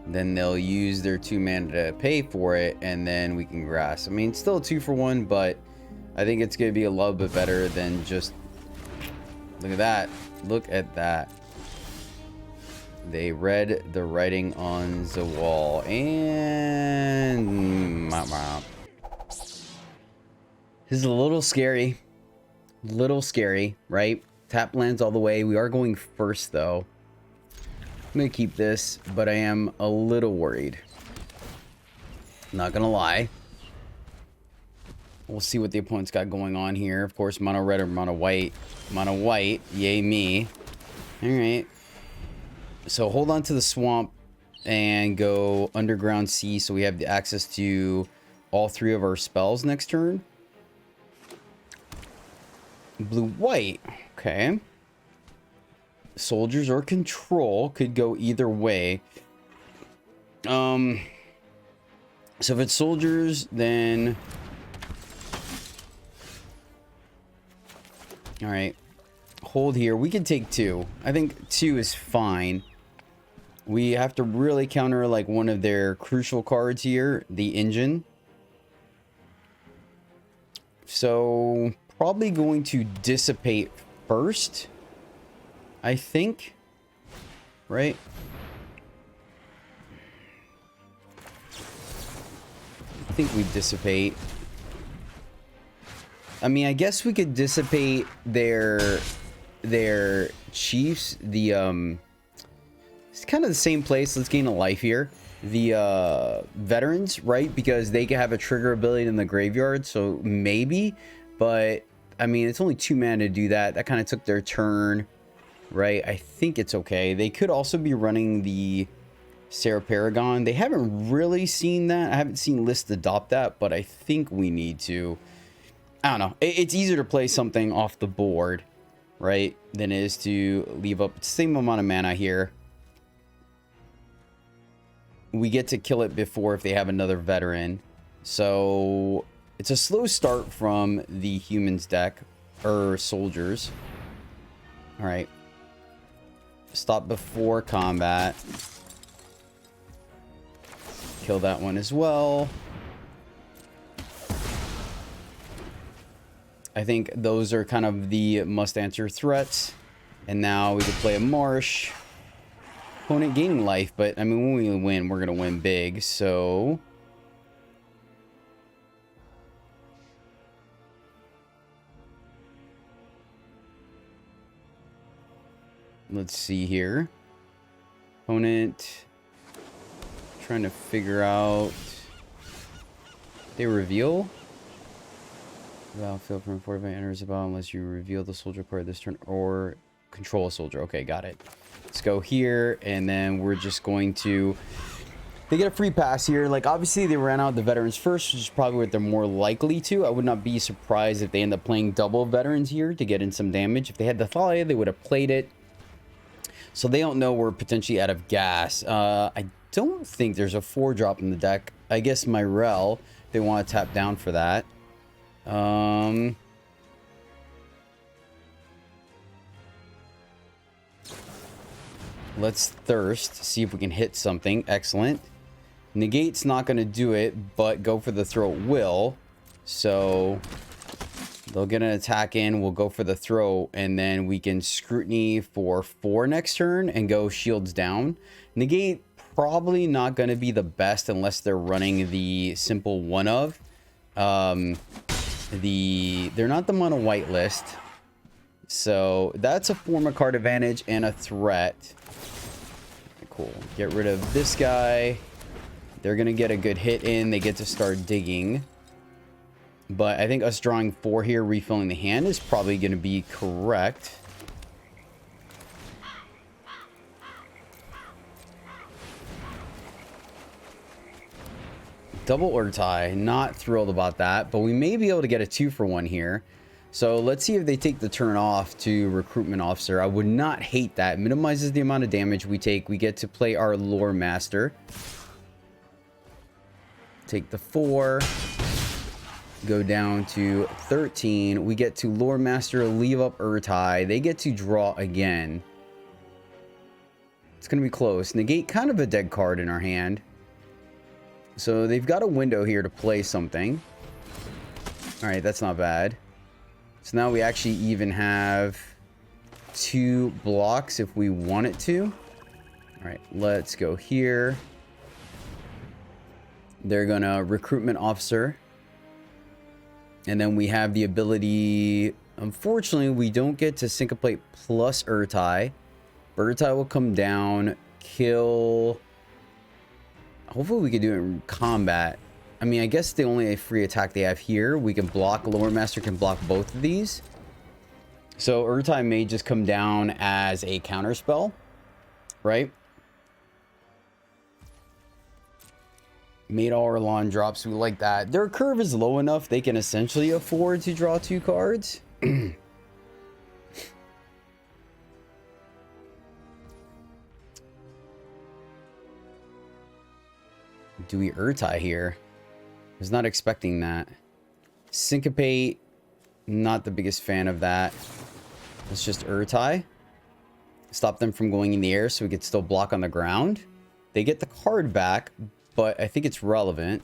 Then they'll use their 2 mana to pay for it and then we can grasp. I mean, it's still a 2 for 1, but I think it's going to be a little bit better than just... Look at that. Look at that. They read the writing on the wall. And... This is a little scary. Little scary, right? Tap lands all the way. We are going first, though. I'm going to keep this, but I am a little worried. Not going to lie. We'll see what the opponent's got going on here. Of course, mono red or mono white. Mono white. Yay me. Alright. So hold on to the swamp and go underground sea so we have the access to all 3 of our spells next turn. Blue white. Okay. Soldiers or control could go either way. So if it's soldiers, then... Alright. Hold here. We can take 2. I think 2 is fine. We have to really counter like one of their crucial cards here, the engine. So probably going to dissipate first, I think. Right? I think we dissipate. I mean, I guess we could dissipate their chiefs. The it's kind of the same place. Let's gain a life here. The veterans, right? Because they can have a trigger ability in the graveyard, so maybe. But I mean, it's only 2 mana to do that. That kind of took their turn, right? I think it's okay. They could also be running the Sarah Paragon. They haven't really seen that. I haven't seen lists adopt that, but I think we need to. I don't know. It's easier to play something off the board, right, than it is to leave up the same amount of mana here. We get to kill it before if they have another veteran. So it's a slow start from the humans deck, or soldiers. All right. Stop before combat. Kill that one as well. I think those are kind of the must-answer threats. And now we could play a marsh. Opponent gaining life, but I mean, when we win, we're going to win big, so... Let's see here. Opponent... Trying to figure out... They reveal... Battlefield from fortified enters the battle unless you reveal the soldier card this turn or control a soldier. Okay, got it. Let's go here, and then we're just going to They get a free pass here. Like, obviously, they ran out the veterans first, which is probably what they're more likely to. I would not be surprised if they end up playing double veterans here to get in some damage. If they had the Thalia, they would have played it. So they don't know we're potentially out of gas. I don't think there's a 4-drop in the deck. I guess Myrel, they want to tap down for that. Let's Thirst, see if we can hit something. Excellent. Negate's not going to do it, but Go for the Throat will. So they'll get an attack in. We'll go for the Throat, and then we can Scrutiny for 4 next turn and go Shields down. Negate probably not going to be the best unless they're running the simple one of. They're not the mono white list. So that's a form of card advantage and a threat. Cool. Get rid of this guy. They're going to get a good hit in. They get to start digging. But I think us drawing 4 here, refilling the hand, is probably going to be correct. Double Urtai. Not thrilled about that. But we may be able to get a 2-for-1 here. So let's see if they take the turn off to Recruitment Officer. I would not hate that. Minimizes the amount of damage we take. We get to play our Loremaster. Take the 4. Go down to 13. We get to Loremaster, leave up Urtai. They get to draw again. It's going to be close. Negate, kind of a dead card in our hand. So they've got a window here to play something. Alright, that's not bad. So now we actually even have 2 blocks if we wanted to. Alright, let's go here. They're going to Recruitment Officer. And then we have the ability... Unfortunately, we don't get to Syncopate plus Urtai. Urtai will come down, kill... Hopefully we could do it in combat. I mean, I guess the only free attack they have here, we can block. Loremaster can block both of these. So Urtai may just come down as a counter spell, right? Made all our lawn drops. We like that. Their curve is low enough they can essentially afford to draw 2 cards. Do we Urtai here? I was not expecting that. Syncopate. Not the biggest fan of that. Let's just Urtai. Stop them from going in the air so we could still block on the ground. They get the card back, but I think it's relevant.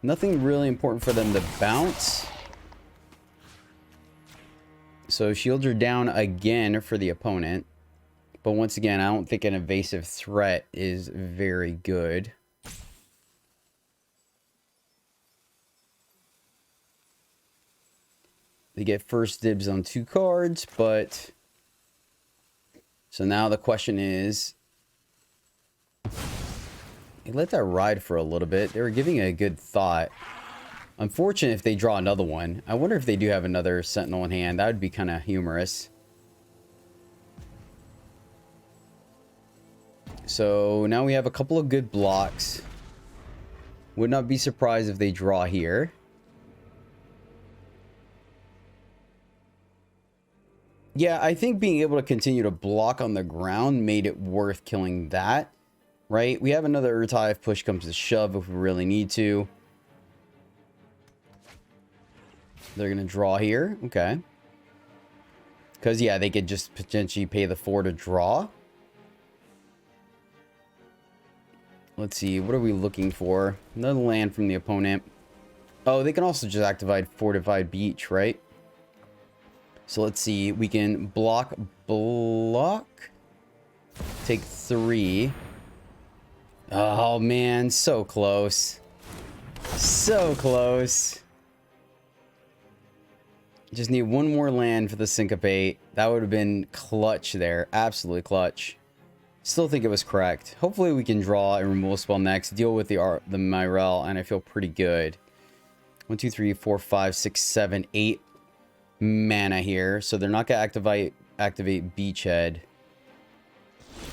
Nothing really important for them to bounce. So shields are down again for the opponent. But once again, I don't think an evasive threat is very good. They get first dibs on 2 cards, but... So now the question is... They let that ride for a little bit. They were giving it a good thought. Unfortunate if they draw another one. I wonder if they do have another Sentinel in hand. That would be kind of humorous. So now we have a couple of good blocks. Would not be surprised if they draw here. Yeah, I think being able to continue to block on the ground made it worth killing that. Right? We have another Urtai if push comes to shove if we really need to. They're going to draw here. Okay. Because, yeah, they could just potentially pay the 4 to draw. Let's see. What are we looking for? Another land from the opponent. Oh, they can also just activate Fortified Beach, right? So let's see. We can block. Take 3. Oh, man. So close. So close. Just need one more land for the Syncopate. That would have been clutch there. Absolutely clutch. Still think it was correct. Hopefully we can draw and remove a spell next. Deal with the Myrel, and I feel pretty good. 1, 2, 3, 4, 5, 6, 7, 8 mana here. So they're not going to activate Beachhead.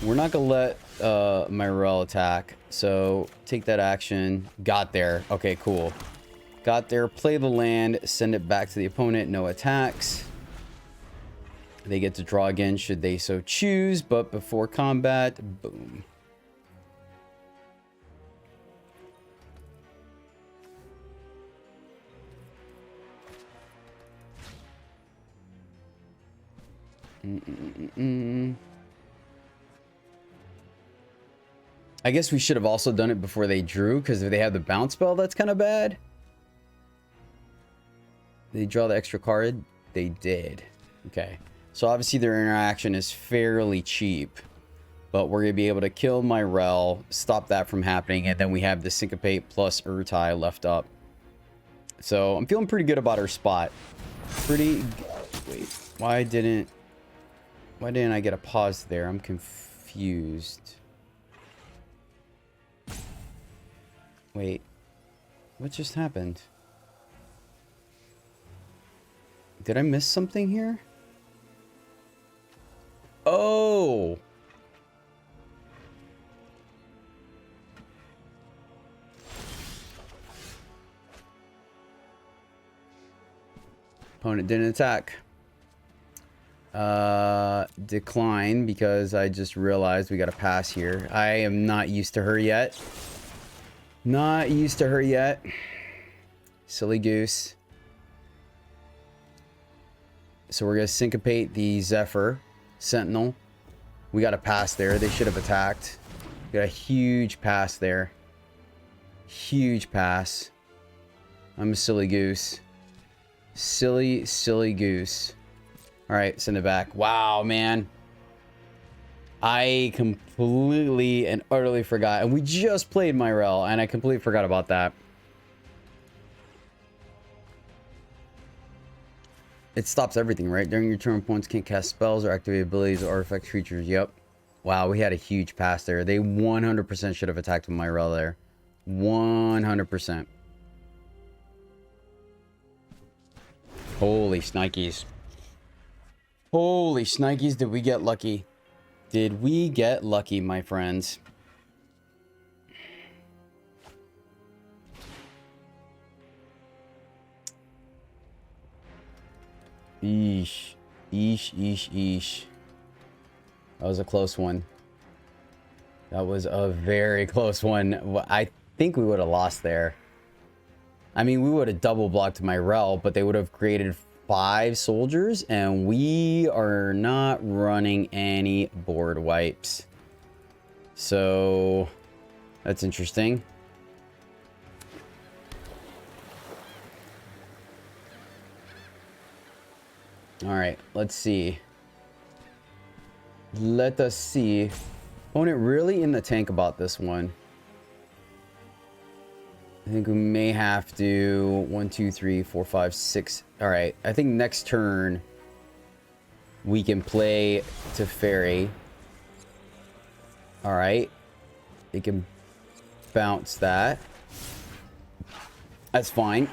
We're not going to let my rel attack. So take that action. Got there. Okay, cool. Got there. Play the land. Send it back to the opponent. No attacks. They get to draw again should they so choose. But before combat, boom. I guess we should have also done it before they drew, because if they have the bounce spell, that's kind of bad. Did they draw the extra card? They did. Okay. So obviously their interaction is fairly cheap. But we're going to be able to kill my Rel, stop that from happening, and then we have the Syncopate plus Urtai left up. So I'm feeling pretty good about our spot. Wait, why didn't I get a pause there? I'm confused. Wait, what just happened? Did I miss something here? Oh! Opponent didn't attack. Decline, because I just realized we got a pass here. I am not used to her yet. Not used to her yet. Silly goose. So we're going to syncopate the Zephyr Sentinel. We got a pass there. They should have attacked. Got a huge pass there. Huge pass. I'm a silly goose. Silly goose. All right, send it back. Wow, man. I completely and utterly forgot. And we just played Myrel, and I completely forgot about that. It stops everything, right? During your turn, opponents can't cast spells or activate abilities or affect creatures. Yep. Wow, we had a huge pass there. They 100% should have attacked with Myrel there. 100%. Holy shnikes. Holy shnikes, did we get lucky? Did we get lucky, my friends? Eesh. Eesh. That was a close one. That was a very close one. I think we would have lost there. I mean, we would have double blocked Myrel, but they would have created 5 soldiers, and we are not running any board wipes. So that's interesting. All right, let's see. Let us see. Opponent really in the tank about this one. I think we may have to 1, 2, 3, 4, 5, 6. All right. I think next turn we can play Teferi. All right. They can bounce that. That's fine.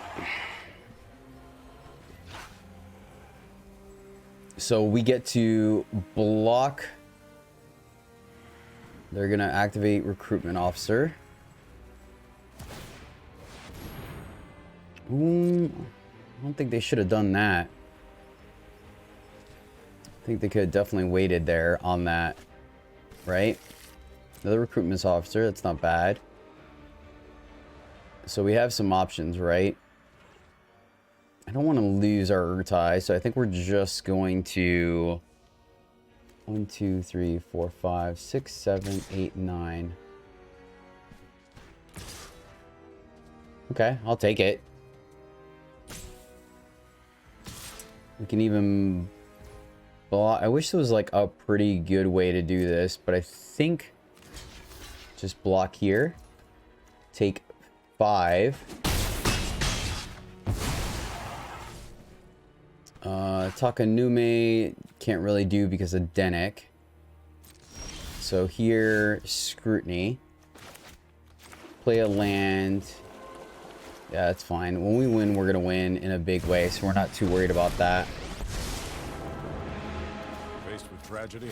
So we get to block. They're going to activate Recruitment Officer. Ooh, I don't think they should have done that. I think they could have definitely waited there on that. Right? Another Recruitment Officer. That's not bad. So we have some options, right? I don't want to lose our Urtai, so I think we're just going to 1, 2, 3, 4, 5, 6, 7, 8, 9. Okay, I'll take it. We can even block. I wish there was like a pretty good way to do this, but I think just block here. Take 5. Takanume can't really do because of Denick. So here, Scrutiny. Play a land. Yeah, that's fine. When we win, we're going to win in a big way, so we're not too worried about that. Faced with tragedy,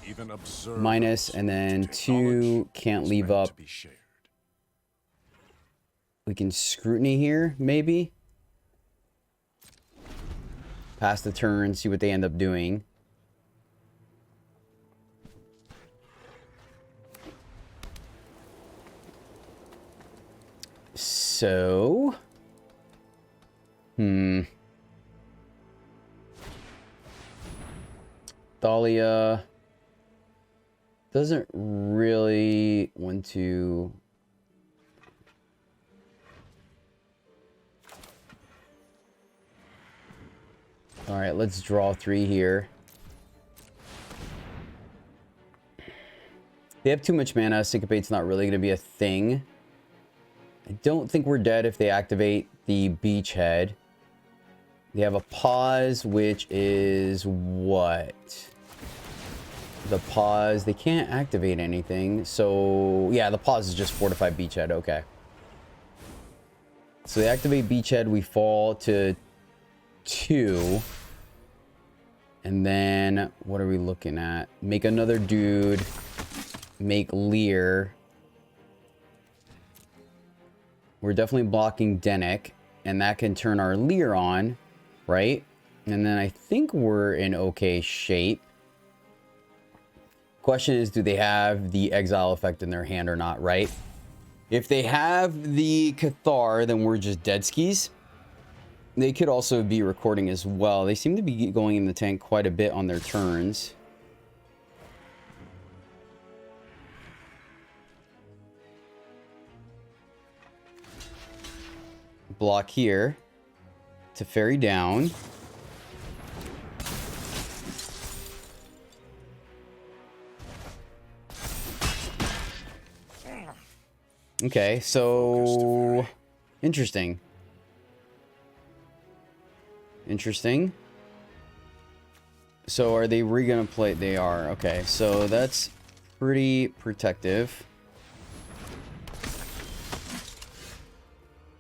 Even observers minus, and then take 2 knowledge can't is leave meant up. to be shared. We can scrutiny here, maybe. Pass the turn, see what they end up doing. So, Thalia doesn't really want to. All right, let's draw 3 here. They have too much mana. Syncopate's not really going to be a thing. I don't think we're dead if they activate the Beachhead. They have a pause, which is what? The pause, they can't activate anything. So, yeah, the pause is just Fortify Beachhead. Okay. So they activate Beachhead, we fall to 2. And then, what are we looking at? Make another dude. Make Lear. We're definitely blocking Dennick, and that can turn our Lear on, right? And then I think we're in okay shape. Question is, do they have the exile effect in their hand or not, right? If they have the Cathar, then we're just dead skis. They could also be recording as well. They seem to be going in the tank quite a bit on their turns. Block here. Teferi down. Okay, so interesting. Interesting. So are they gonna play? They are. Okay, so that's pretty protective.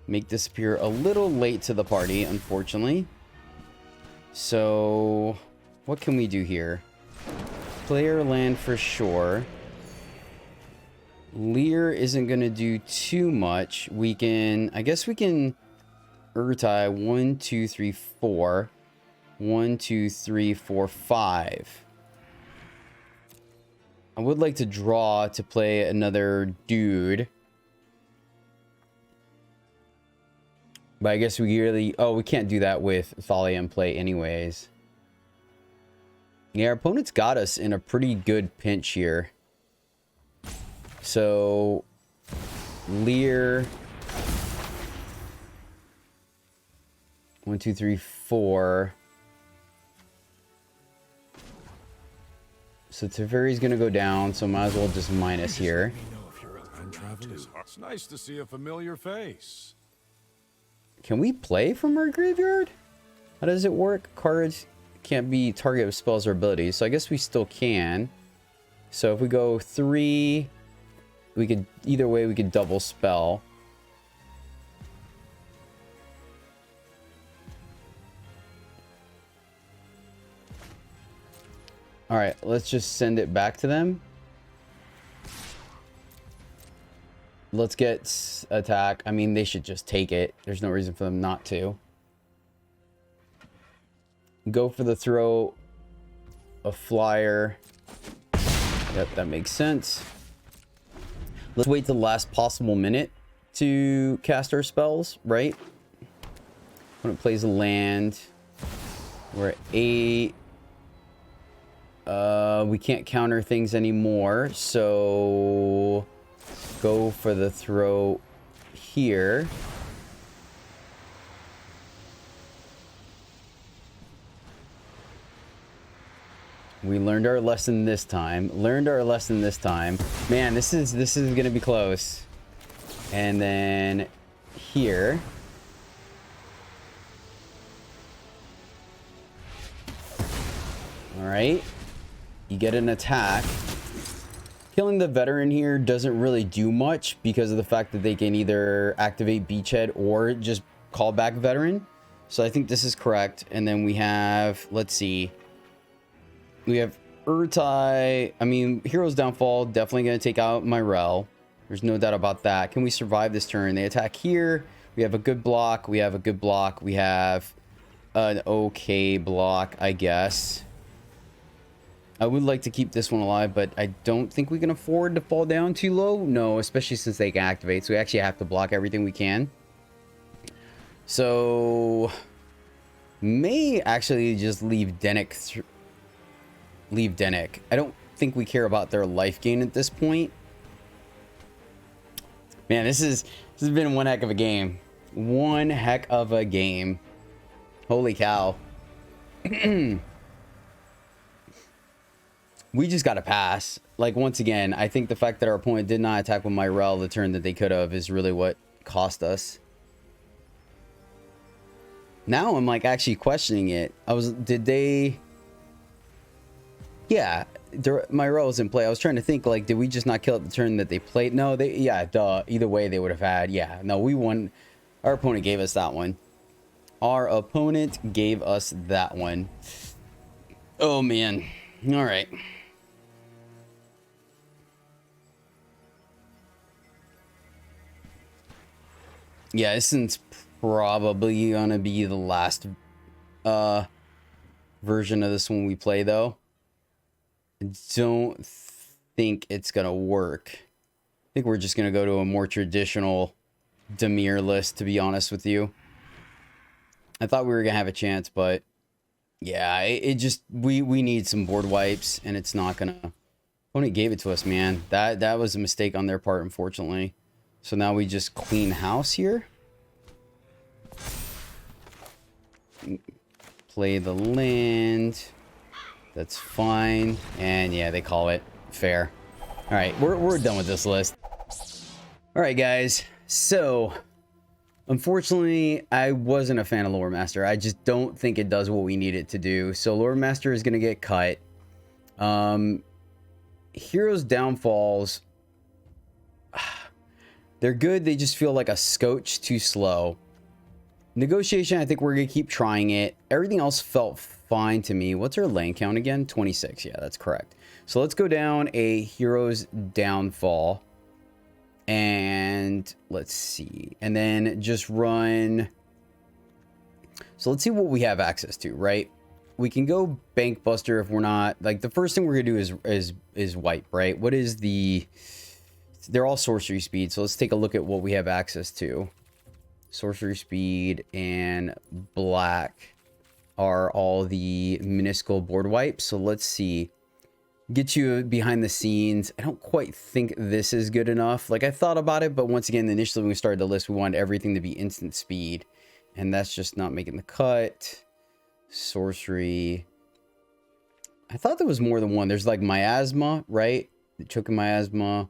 Make disappear a little late to the party, unfortunately. So what can we do here? Player land for sure. Lear isn't going to do too much. We can, I guess we can Urtai 1, 2, 3, 4. 1, 2, 3, 4, 5. I would like to draw to play another dude. But I guess we really... Oh, we can't do that with Thalia in play anyways. Yeah, our opponent's got us in a pretty good pinch here. So... Lear... 1, 2, 3, 4. So Teferi's gonna go down, so might as well just minus here. It's nice to see a familiar face. Can we play from our graveyard? How does it work? Cards can't be target of spells or abilities, so I guess we still can. So if we go 3, we could, either way, we could double spell. All right, let's just send it back to them. Let's get attack. I mean, they should just take it. There's no reason for them not to. Go for the throw. A flyer. Yep, that makes sense. Let's wait the last possible minute to cast our spells, right? When it plays a land. We're at 8. We can't counter things anymore, so... Go for the throw here. We learned our lesson this time. Man, this is gonna be close. And then here. All right. You get an attack. Killing the veteran here doesn't really do much because of the fact that they can either activate Beachhead or just call back veteran. So I think this is correct. And then we have, let's see. We have Urtai, I mean, Hero's Downfall, definitely going to take out Myrel. There's no doubt about that. Can we survive this turn? They attack here. We have a good block. We have a good block. We have an okay block, I guess. I would like to keep this one alive, but I don't think we can afford to fall down too low. No, especially since they can activate. So we actually have to block everything we can. So may actually just leave Dennick. Leave Dennick. I don't think we care about their life gain at this point. Man, this has been one heck of a game. One heck of a game. Holy cow. We just got to pass. Like, once again, I think the fact that our opponent did not attack with Myrel the turn that they could have is really what cost us. Now I'm like actually questioning it. Did they... Yeah, Myrel was in play. I was trying to think, like, did we just not kill it the turn that they played? No, yeah, duh. Either way, they would have had. Yeah, no, we won. Our opponent gave us that one. Our opponent gave us that one. Oh, man. All right. Yeah, this is probably gonna be the last version of this one we play, though. I don't think it's gonna work. I think we're just gonna go to a more traditional Dimir list, to be honest with you. I thought we were gonna have a chance, but yeah, it just we need some board wipes, and it's not gonna. Opponent gave it to us, man. That was a mistake on their part, unfortunately. So now we just clean house here. Play the land. That's fine. And yeah, they call it fair. All right, we're done with this list. All right, guys. So, unfortunately, I wasn't a fan of Loremaster. I just don't think it does what we need it to do. So Loremaster is going to get cut. Heroes Downfalls, they're good. They just feel like a scotch too slow. Negotiation, I think we're going to keep trying it. Everything else felt fine to me. What's our land count again? 26. Yeah, that's correct. So let's go down a Heroes Downfall. And let's see. And then just run. So let's see what we have access to, right? We can go Bank Buster if we're not... Like, the first thing we're going to do is wipe, right? What is the... They're all sorcery speed. So let's take a look at what we have access to. Sorcery speed and black are all the minuscule board wipes. So let's see. Get you behind the scenes. I don't quite think this is good enough. Like, I thought about it, but once again, initially when we started the list, we wanted everything to be instant speed. And that's just not making the cut. Sorcery. I thought there was more than one. There's like miasma, right? The choking miasma.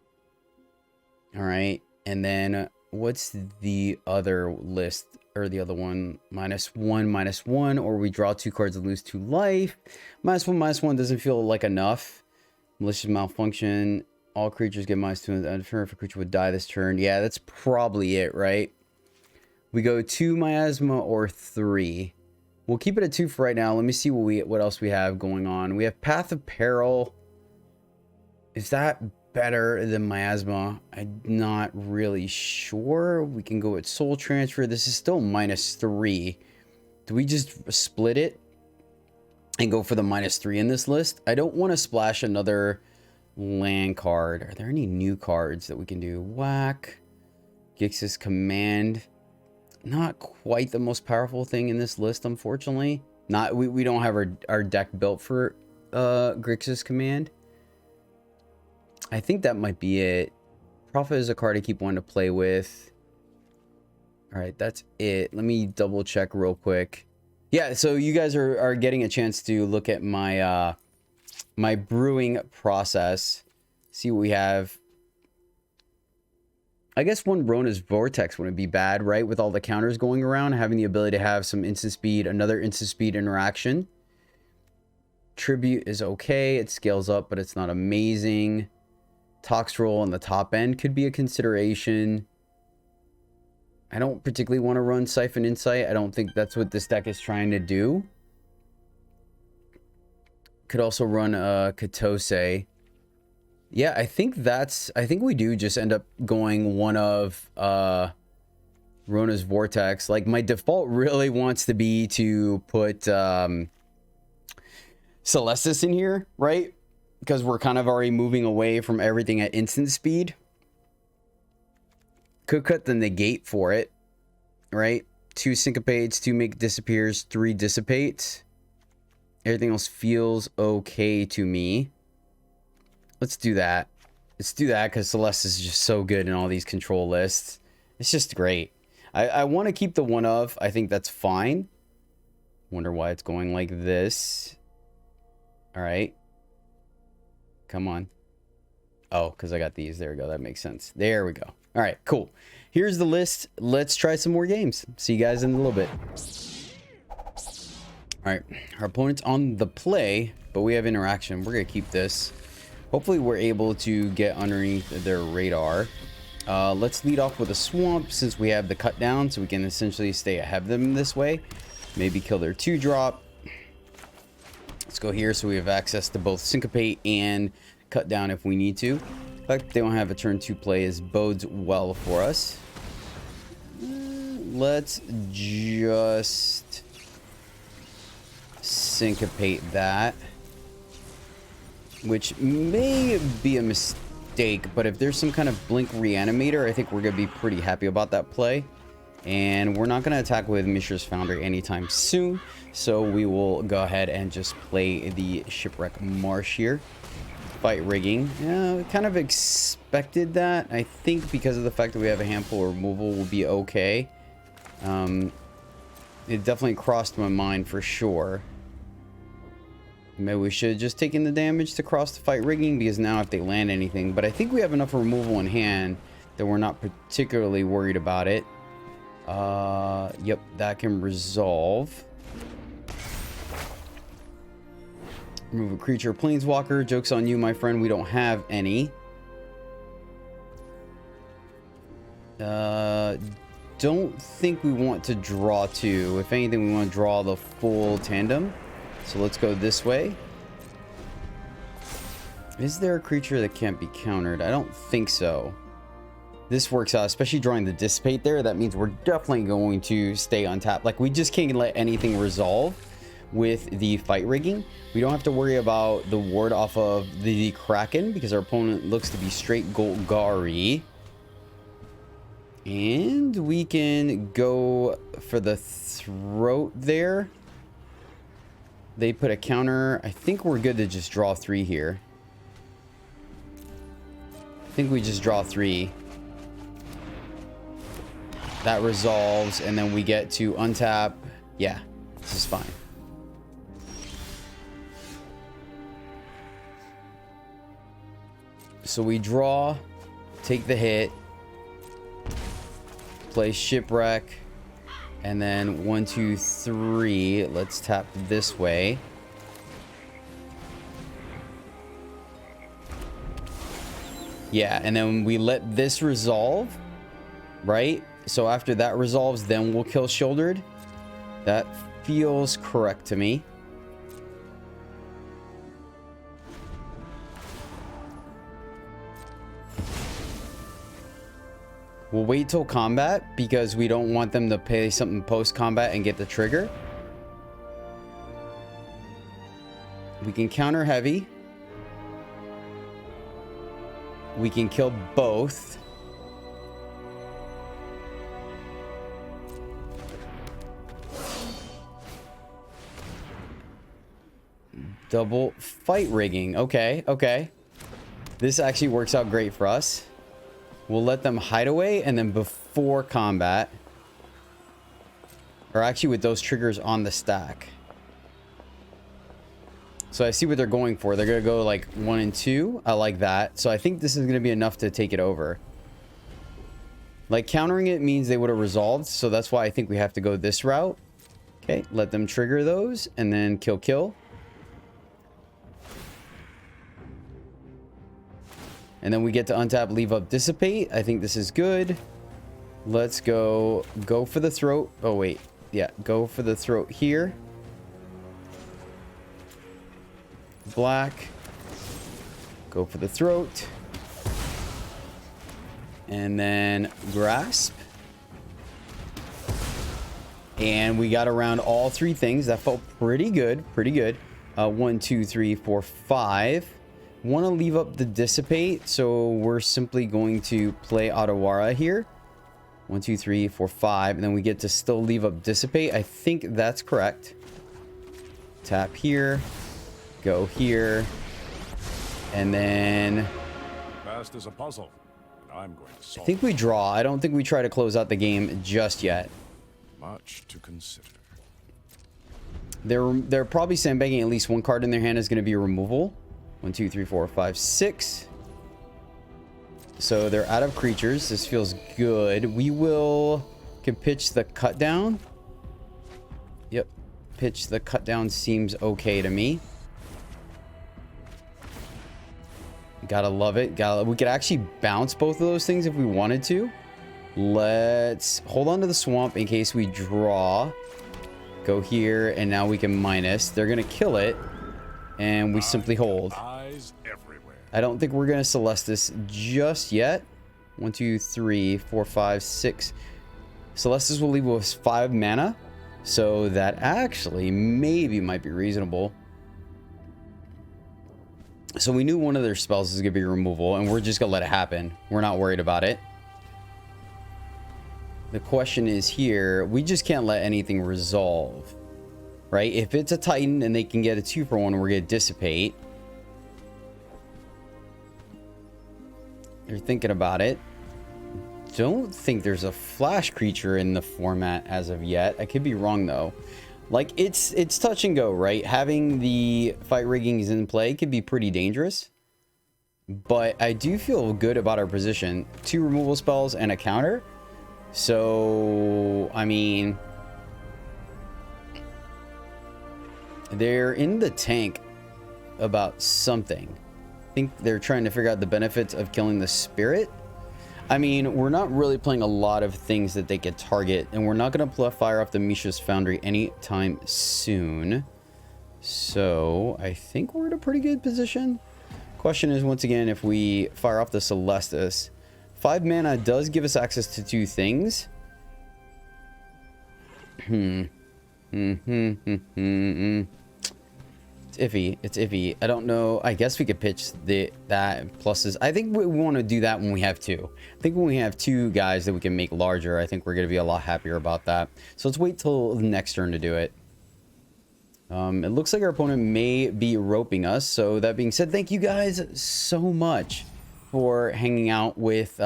All right. And then what's the other list, or the other one? -1/-1, or we draw 2 cards and lose 2 life. -1/-1 doesn't feel like enough. Malicious malfunction. All creatures get -2 and if a creature would die this turn. Yeah, that's probably it, right? We go 2 miasma or 3. We'll keep it at 2 for right now. Let me see what else we have going on. We have Path of Peril. Is that better than miasma? I'm not really sure. We can go with Soul Transfer. This is still -3. Do we just split it and go for the -3 in this list? I don't want to splash another land card. Are there any new cards that we can do? Whack. Gix's Command. Not quite the most powerful thing in this list, unfortunately. We don't have our deck built for Grixis Command. I think that might be it. Prophet is a card I keep wanting to play with. All right, that's it. Let me double check real quick. Yeah, so you guys are getting a chance to look at my my brewing process. See what we have. I guess one Rona's Vortex wouldn't be bad, right? With all the counters going around, having the ability to have some instant speed, another instant speed interaction. Tribute is okay. It scales up, but it's not amazing. Tox roll on the top end could be a consideration. I don't particularly want to run Siphon Insight. I don't think that's what this deck is trying to do. Could also run Katose. Yeah, I think we do just end up going one of Rona's Vortex. Like, my default really wants to be to put Celestis in here, right? Because we're kind of already moving away from everything at instant speed. Could cut the negate for it, right? 2 syncopates, 2 make disappears, 3 dissipates. Everything else feels okay to me. Let's do that. Let's do that because Celestis is just so good in all these control lists. It's just great. I want to keep the one of. I think that's fine. Wonder why it's going like this. All right. Come on. Oh, because I got these. There we go. That makes sense. There we go. All right, cool. Here's the list. Let's try some more games. See you guys in a little bit. All right, our opponent's on the play, but we have interaction. We're going to keep this. Hopefully we're able to get underneath their radar. Let's lead off with a swamp since we have the cut down, so we can essentially stay ahead of them this way. Maybe kill their 2-drop. Let's go here so we have access to both syncopate and cut down if we need to. The fact that they don't have a turn 2 play is bodes well for us. Let's just syncopate that, which may be a mistake, but if there's some kind of blink reanimator, I think we're gonna be pretty happy about that play. And we're not gonna attack with Mishra's Founder anytime soon, so we will go ahead and just play the Shipwreck Marsh here. Fight rigging. Yeah, we kind of expected that. I think because of the fact that we have a handful of removal, will be okay. It definitely crossed my mind for sure. Maybe we should have just taken the damage to cross the fight rigging, because now if they land anything, but I think we have enough removal in hand that we're not particularly worried about it. Yep, that can resolve. Remove a creature, planeswalker. Joke's on you, my friend. We don't have any. Don't think we want to draw 2. If anything, we want to draw the full tandem. So let's go this way. Is there a creature that can't be countered? I don't think so. This works out, especially drawing the dissipate there. That means we're definitely going to stay on tap. Like, we just can't let anything resolve with the fight rigging. We don't have to worry about the ward off of the Kraken because our opponent looks to be straight Golgari. And we can go for the throat there. They put a counter. I think we're good to just draw 3 here. I think we just draw 3. That resolves, and then we get to untap. Yeah, this is fine. So we draw, take the hit, play Shipwreck, and then 1, 2, 3. Let's tap this way. Yeah, and then we let this resolve, right? So after that resolves, then we'll kill Shouldered. That feels correct to me. We'll wait till combat because we don't want them to pay something post-combat and get the trigger. We can counter heavy. We can kill both. Double fight rigging. Okay, okay. This actually works out great for us. We'll let them hide away, and then before combat, or actually with those triggers on the stack. So I see what they're going for. They're going to go like 1 and 2. I like that. So I think this is going to be enough to take it over. Like, countering it means they would have resolved. So that's why I think we have to go this route. Okay, let them trigger those and then kill, kill. And then we get to untap, leave up, dissipate. I think this is good. Let's go for the throat. Oh, wait. Yeah, go for the throat here. black. Go for the throat. And then grasp. And we got around all three things. That felt pretty good. Pretty good. 1, 2, 3, 4, 5. Want to leave up the dissipate. So we're simply going to play Otawara here. 1, 2, 3, 4, 5. And then we get to still leave up dissipate. I think that's correct. Tap here. Go here. And then Fast as a puzzle. And I'm going to solve I think we draw. I don't think we try to close out the game just yet. much to consider. They're probably sandbagging at least one card in their hand is going to be removal. 1, 2, 3, 4, 5, 6. So they're out of creatures. This feels good. We can pitch the cut down. Yep. Pitch the cut down seems okay to me. Gotta love it. We could actually bounce both of those things if we wanted to. Let's hold on to the swamp in case we draw. Go here, and now we can minus. They're gonna kill it, and we simply hold. Eyes everywhere. I don't think we're gonna Celestis just yet. 1, 2, 3, 4, 5, 6. Celestis will leave with 5 mana, so that actually maybe might be reasonable. So we knew one of their spells is gonna be removal, and we're just gonna let it happen. We're not worried about it. The question is here, we just can't let anything resolve, right? If it's a Titan and they can get a 2-for-1, we're gonna dissipate. You're thinking about it. Don't think there's a flash creature in the format as of yet. I could be wrong though. Like it's touch and go, right? Having the fight riggings in play could be pretty dangerous. But I do feel good about our position. 2 removal spells and a counter. So, I mean, they're in the tank about something. I think they're trying to figure out the benefits of killing the spirit. I mean, we're not really playing a lot of things that they could target, and we're not going to fire off the Mishra's Foundry anytime soon. So, I think we're in a pretty good position. Question is, once again, if we fire off the Celestis, 5 mana does give us access to 2 things. It's iffy. It's iffy. I don't know. I guess we could pitch that pluses. I think we want to do that when we have 2. I think when we have 2 guys that we can make larger, I think we're going to be a lot happier about that. So let's wait till the next turn to do it. It looks like our opponent may be roping us. So that being said, thank you guys so much for hanging out with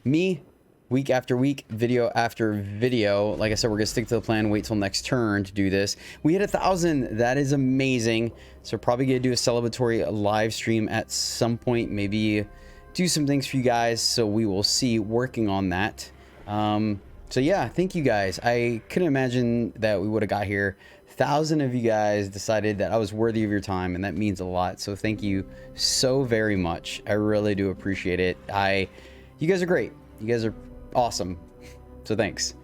me week after week, video after video. Like I said, we're gonna stick to the plan, wait till next turn to do this. We hit 1,000. That is amazing. So probably gonna do a celebratory live stream at some point, maybe do some things for you guys. So we will see, working on that. So yeah, thank you guys. I couldn't imagine that we would have got here. 1,000 of you guys decided that I was worthy of your time, and that means a lot. So thank you so very much. I really do appreciate it. You guys are great. You guys are awesome. So thanks.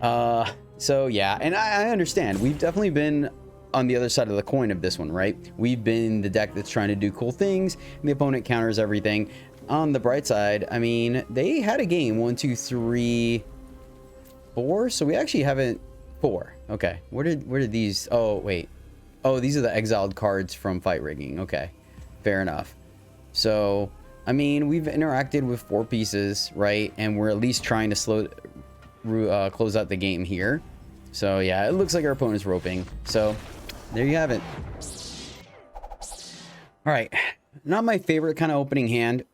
So yeah, and I understand. We've definitely been on the other side of the coin of this one, right? We've been the deck that's trying to do cool things, and the opponent counters everything. On the bright side, I mean, they had a game 1, 2, 3, 4. So we actually haven't. 4. Okay. Where did these? Oh wait. Oh, these are the exiled cards from fight rigging. Okay, fair enough. So I mean, we've interacted with 4 pieces, right? And we're at least trying to close out the game here. So yeah, it looks like our opponent's roping. So there you have it. All right, not my favorite kind of opening hand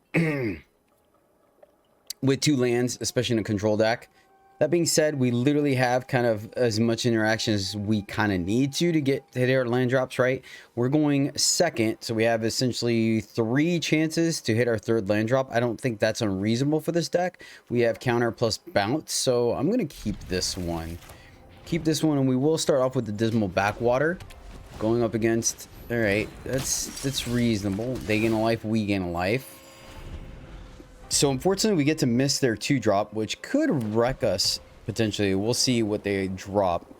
with 2 lands, especially in a control deck. That being said, we literally have kind of as much interaction as we kind of need to hit our land drops, right? We're going second, so we have essentially 3 chances to hit our 3rd land drop. I don't think that's unreasonable for this deck. We have counter plus bounce, so I'm going to keep this one. Keep this one, and we will start off with the Dismal Backwater. Going up against... All right, that's reasonable. They gain a life, we gain a life. So unfortunately, we get to miss their 2-drop, which could wreck us potentially. We'll see what they drop.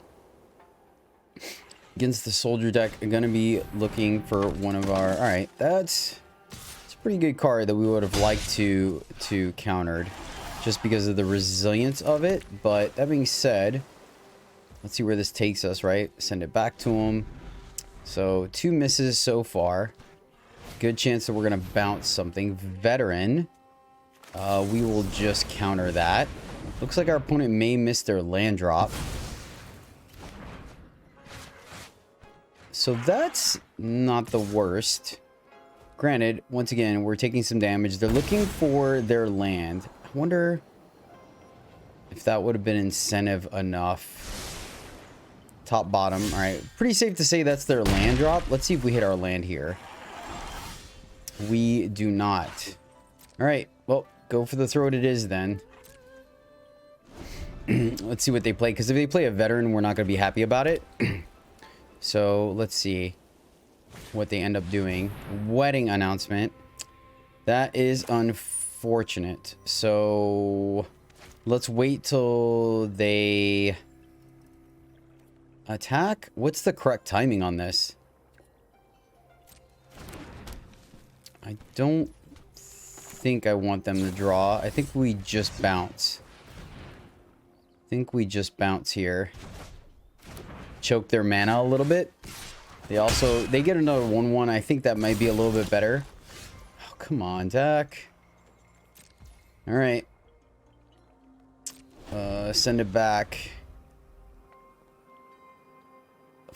against the soldier deck, I'm gonna be looking for one of our. All right, it's a pretty good card that we would have liked to countered, just because of the resilience of it. But that being said, let's see where this takes us. Right, send it back to him. So 2 misses so far. Good chance that we're gonna bounce something. Veteran. We will just counter that. Looks like our opponent may miss their land drop. So that's not the worst. Granted, once again, we're taking some damage. They're looking for their land. I wonder if that would have been incentive enough. Top, bottom. All right. Pretty safe to say that's their land drop. Let's see if we hit our land here. We do not. All right. Well, go for the throat it is then. Let's see what they play. Because if they play a veteran, we're not going to be happy about it. So let's see what they end up doing. Wedding announcement. That is unfortunate. So let's wait till they attack. What's the correct timing on this? I don't think I want them to draw. I think we just bounce. Here. Choke their mana a little bit. They get another 1/1. I think that might be a little bit better. Oh, come on, Dak. All right. Send it back.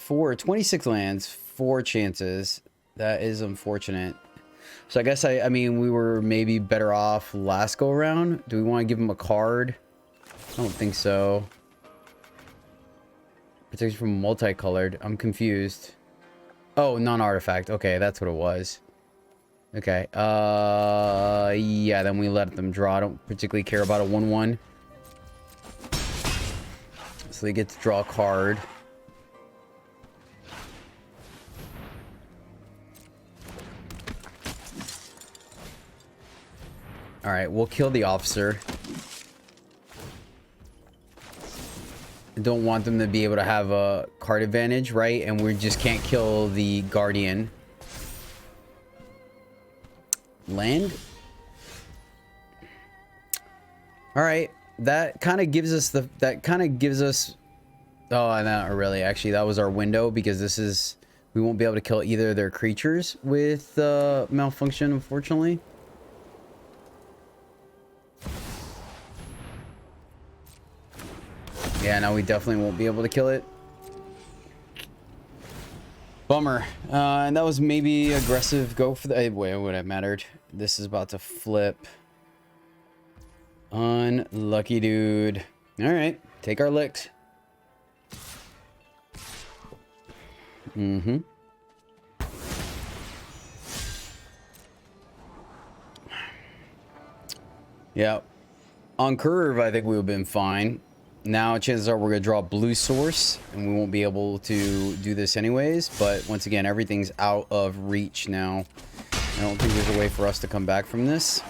26 lands, 4 chances. That is unfortunate. So I guess I mean we were maybe better off last go around. Do we want to give them a card? I don't think so. Protection from multicolored. I'm confused. Oh, non-artifact. Okay, that's what it was. Okay. Yeah, then we let them draw. I don't particularly care about a 1/1. So they get to draw a card. All right, we'll kill the officer. Don't want them to be able to have a card advantage, right? And we just can't kill the guardian. Land. All right, that kind of gives us oh, not really. Actually, that was our window, because this is, we won't be able to kill either of their creatures with malfunction, unfortunately. Yeah, no, we definitely won't be able to kill it. Bummer. And that was maybe aggressive. Go for the... Wait, it would have mattered. This is about to flip. Unlucky, dude. All right. Take our licks. Mm-hmm. Yeah. On curve, I think we would have been fine. Now, chances are we're going to draw blue source, and we won't be able to do this anyways. But once again, everything's out of reach now. I don't think there's a way for us to come back from this.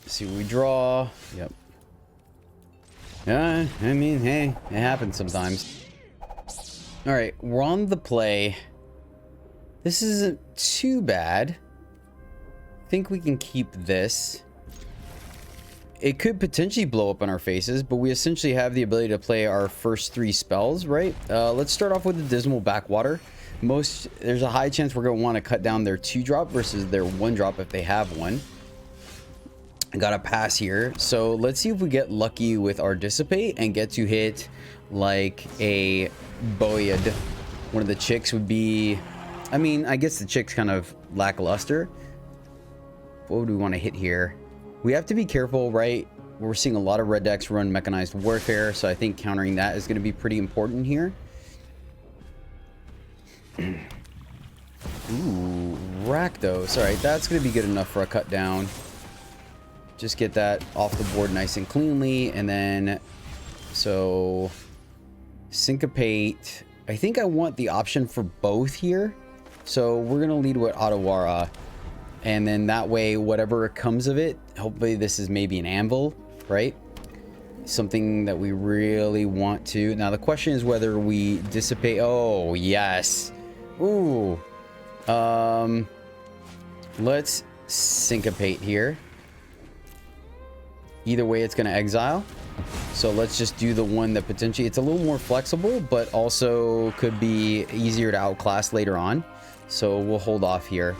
Let's see what we draw. Yep. Yeah, I mean, hey, it happens sometimes. All right, we're on the play. This isn't too bad. I think we can keep this. It could potentially blow up on our faces, but we essentially have the ability to play our first 3 spells, right? Let's start off with the Dismal Backwater. There's a high chance we're going to want to cut down their 2-drop versus their 1-drop if they have one. I got a pass here. So let's see if we get lucky with our Dissipate and get to hit like a Boyad. One of the chicks would be... I mean, I guess the chick's kind of lackluster. What would we want to hit here? We have to be careful, right? We're seeing a lot of red decks run Mechanized Warfare, so I think countering that is going to be pretty important here. Ooh, Rakdos. All right, that's going to be good enough for a cut down. Just get that off the board nice and cleanly, and then so Syncopate. I think I want the option for both here, so we're going to lead with Otawara. And then that way, whatever comes of it, hopefully this is maybe an anvil, right? something that we really want to. Now the question is whether we dissipate. Oh, yes. Ooh. Let's syncopate here. Either way, it's going to exile. So let's just do the one that potentially it's a little more flexible, but also could be easier to outclass later on. So we'll hold off here.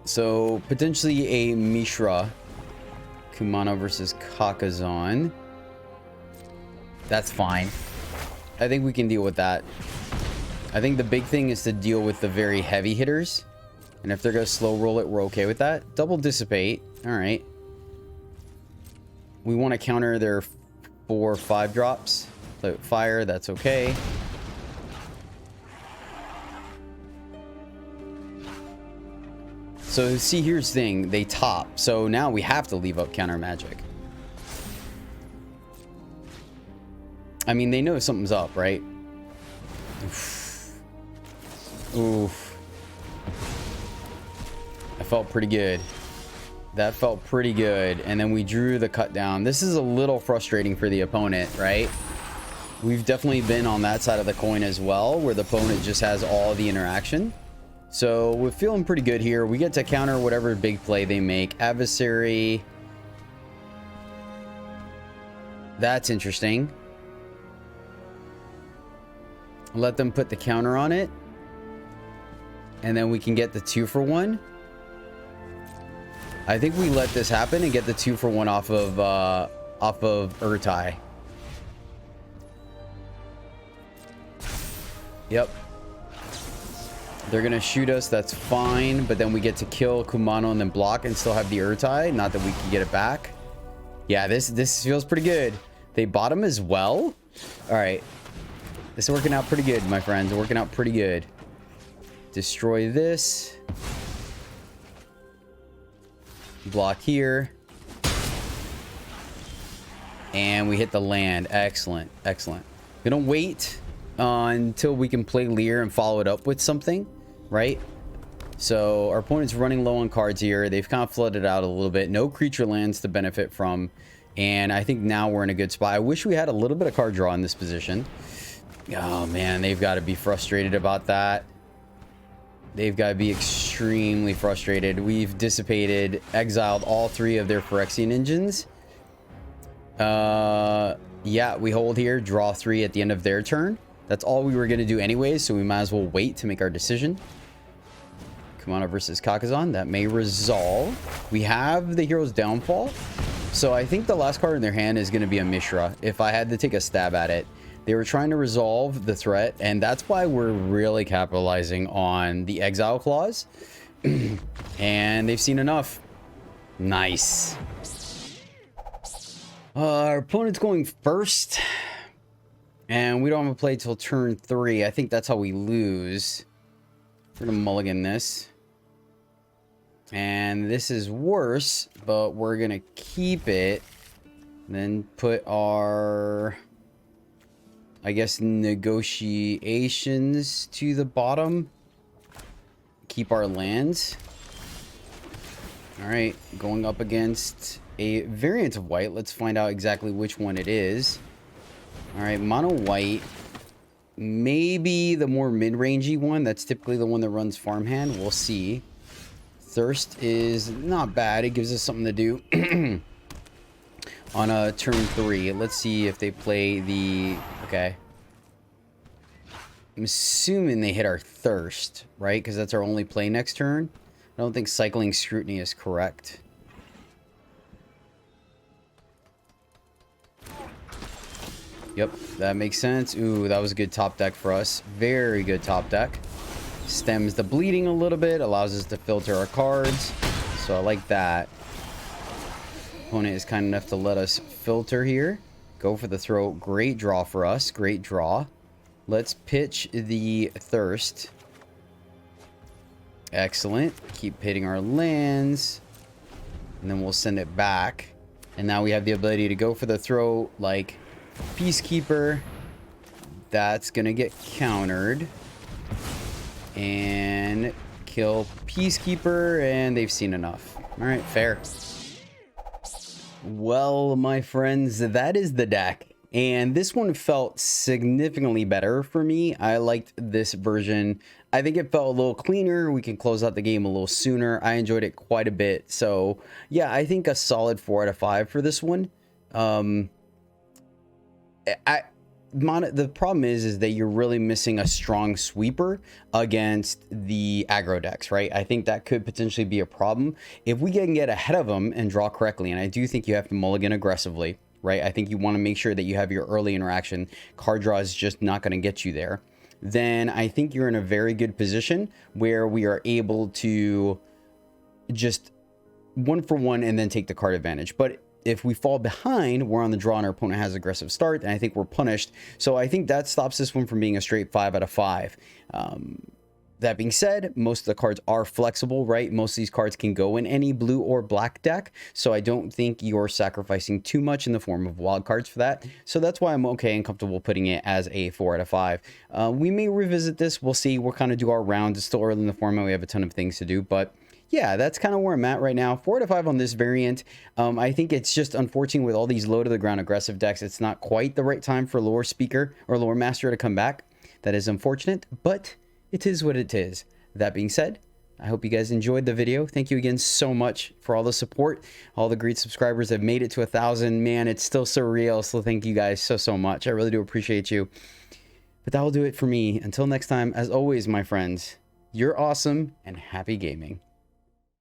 So potentially a Mishra Kumano versus Kakazan. That's fine. I think we can deal with that. I think the big thing is to deal with the very heavy hitters. And if they're going to slow roll it, we're okay with that. Double dissipate. All right. We want to counter their 4 or 5 drops. Play with fire. That's okay. So see, here's the thing. They top. So now we have to leave up counter magic. I mean, they know something's up, right? Oof. Oof. That felt pretty good. That felt pretty good. And then we drew the cut down. This is a little frustrating for the opponent, right? We've definitely been on that side of the coin as well, where the opponent just has all the interaction. So we're feeling pretty good here. We get to counter whatever big play they make. Adversary. That's interesting. Let them put the counter on it. And then we can get the 2-for-1. I think we let this happen and get the 2-for-1 off of Urtai. Yep. They're gonna shoot us, that's fine, but then we get to kill Kumano and then block and still have the Urtai. Not that we can get it back. Yeah, this feels pretty good. They bottom as well. All right, this is working out pretty good, my friends. Working out pretty good. Destroy this. Block here. And we hit the land. Excellent, excellent. Gonna wait until we can play Lear and follow it up with something, right? So our opponent's running low on cards here. They've kind of flooded out a little bit. No creature lands to benefit from. And I think now we're in a good spot. I wish we had a little bit of card draw in this position. Oh man, they've got to be frustrated about that. They've got to be extremely frustrated. We've dissipated, exiled all 3 of their Phyrexian engines. Yeah, we hold here, draw 3 at the end of their turn. That's all we were going to do anyways, so we might as well wait to make our decision. Kumano versus Kakazan. That may resolve. We have the Hero's Downfall. So I think the last card in their hand is going to be a Mishra, if I had to take a stab at it. They were trying to resolve the threat, and that's why we're really capitalizing on the exile clause. And they've seen enough. Nice. Our opponent's going first. And we don't have to play till turn 3. I think that's how we lose. We're going to mulligan this. And this is worse, but we're going to keep it. Then put our, I guess, negotiations to the bottom. Keep our lands. All right, going up against a variant of white. Let's find out exactly which one it is. All right, mono white. Maybe the more mid-rangey one. That's typically the one that runs farmhand. We'll see. Thirst is not bad. It gives us something to do on a turn 3. Let's see if they play the... Okay. I'm assuming they hit our Thirst, right? Because that's our only play next turn. I don't think Cycling Scrutiny is correct. Yep, that makes sense. Ooh, that was a good top deck for us. Very good top deck. Stems the bleeding a little bit. Allows us to filter our cards. So I like that. Opponent is kind enough to let us filter here. Go for the throw. Great draw for us. Great draw. Let's pitch the Thirst. Excellent. Keep hitting our lands. And then we'll send it back. And now we have the ability to go for the throw like Peacekeeper. That's going to get countered. And kill Peacekeeper. And they've seen enough. All right, fair. Well, my friends, that is the deck. And this one felt significantly better for me. I liked this version. I think it felt a little cleaner. We can close out the game a little sooner. I enjoyed it quite a bit. So, yeah, I think a solid 4 out of 5 for this one. The problem is that you're really missing a strong sweeper against the aggro decks, right? I think that could potentially be a problem. If we can get ahead of them and draw correctly, and I do think you have to mulligan aggressively, right? I think you want to make sure that you have your early interaction. Card draw is just not going to get you there. Then I think you're in a very good position where we are able to just 1-for-1 and then take the card advantage. But if we fall behind, we're on the draw and our opponent has aggressive start, and I think we're punished. So I think that stops this one from being a straight 5 out of 5. That being said, most of the cards are flexible, right? Most of these cards can go in any blue or black deck, so I don't think you're sacrificing too much in the form of wild cards for that. So that's why I'm okay and comfortable putting it as a 4 out of 5. We may revisit this. We'll see. We'll kind of do our rounds. It's still early in the format. We have a ton of things to do, but yeah, that's kind of where I'm at right now. 4 out of 5 on this variant. I think it's just unfortunate with all these low to the ground aggressive decks. It's not quite the right time for Loremaster to come back. That is unfortunate, but it is what it is. That being said, I hope you guys enjoyed the video. Thank you again so much for all the support. All the great subscribers have made it to 1,000. Man, it's still surreal. So thank you guys so much. I really do appreciate you. But that will do it for me. Until next time, as always, my friends, you're awesome and happy gaming.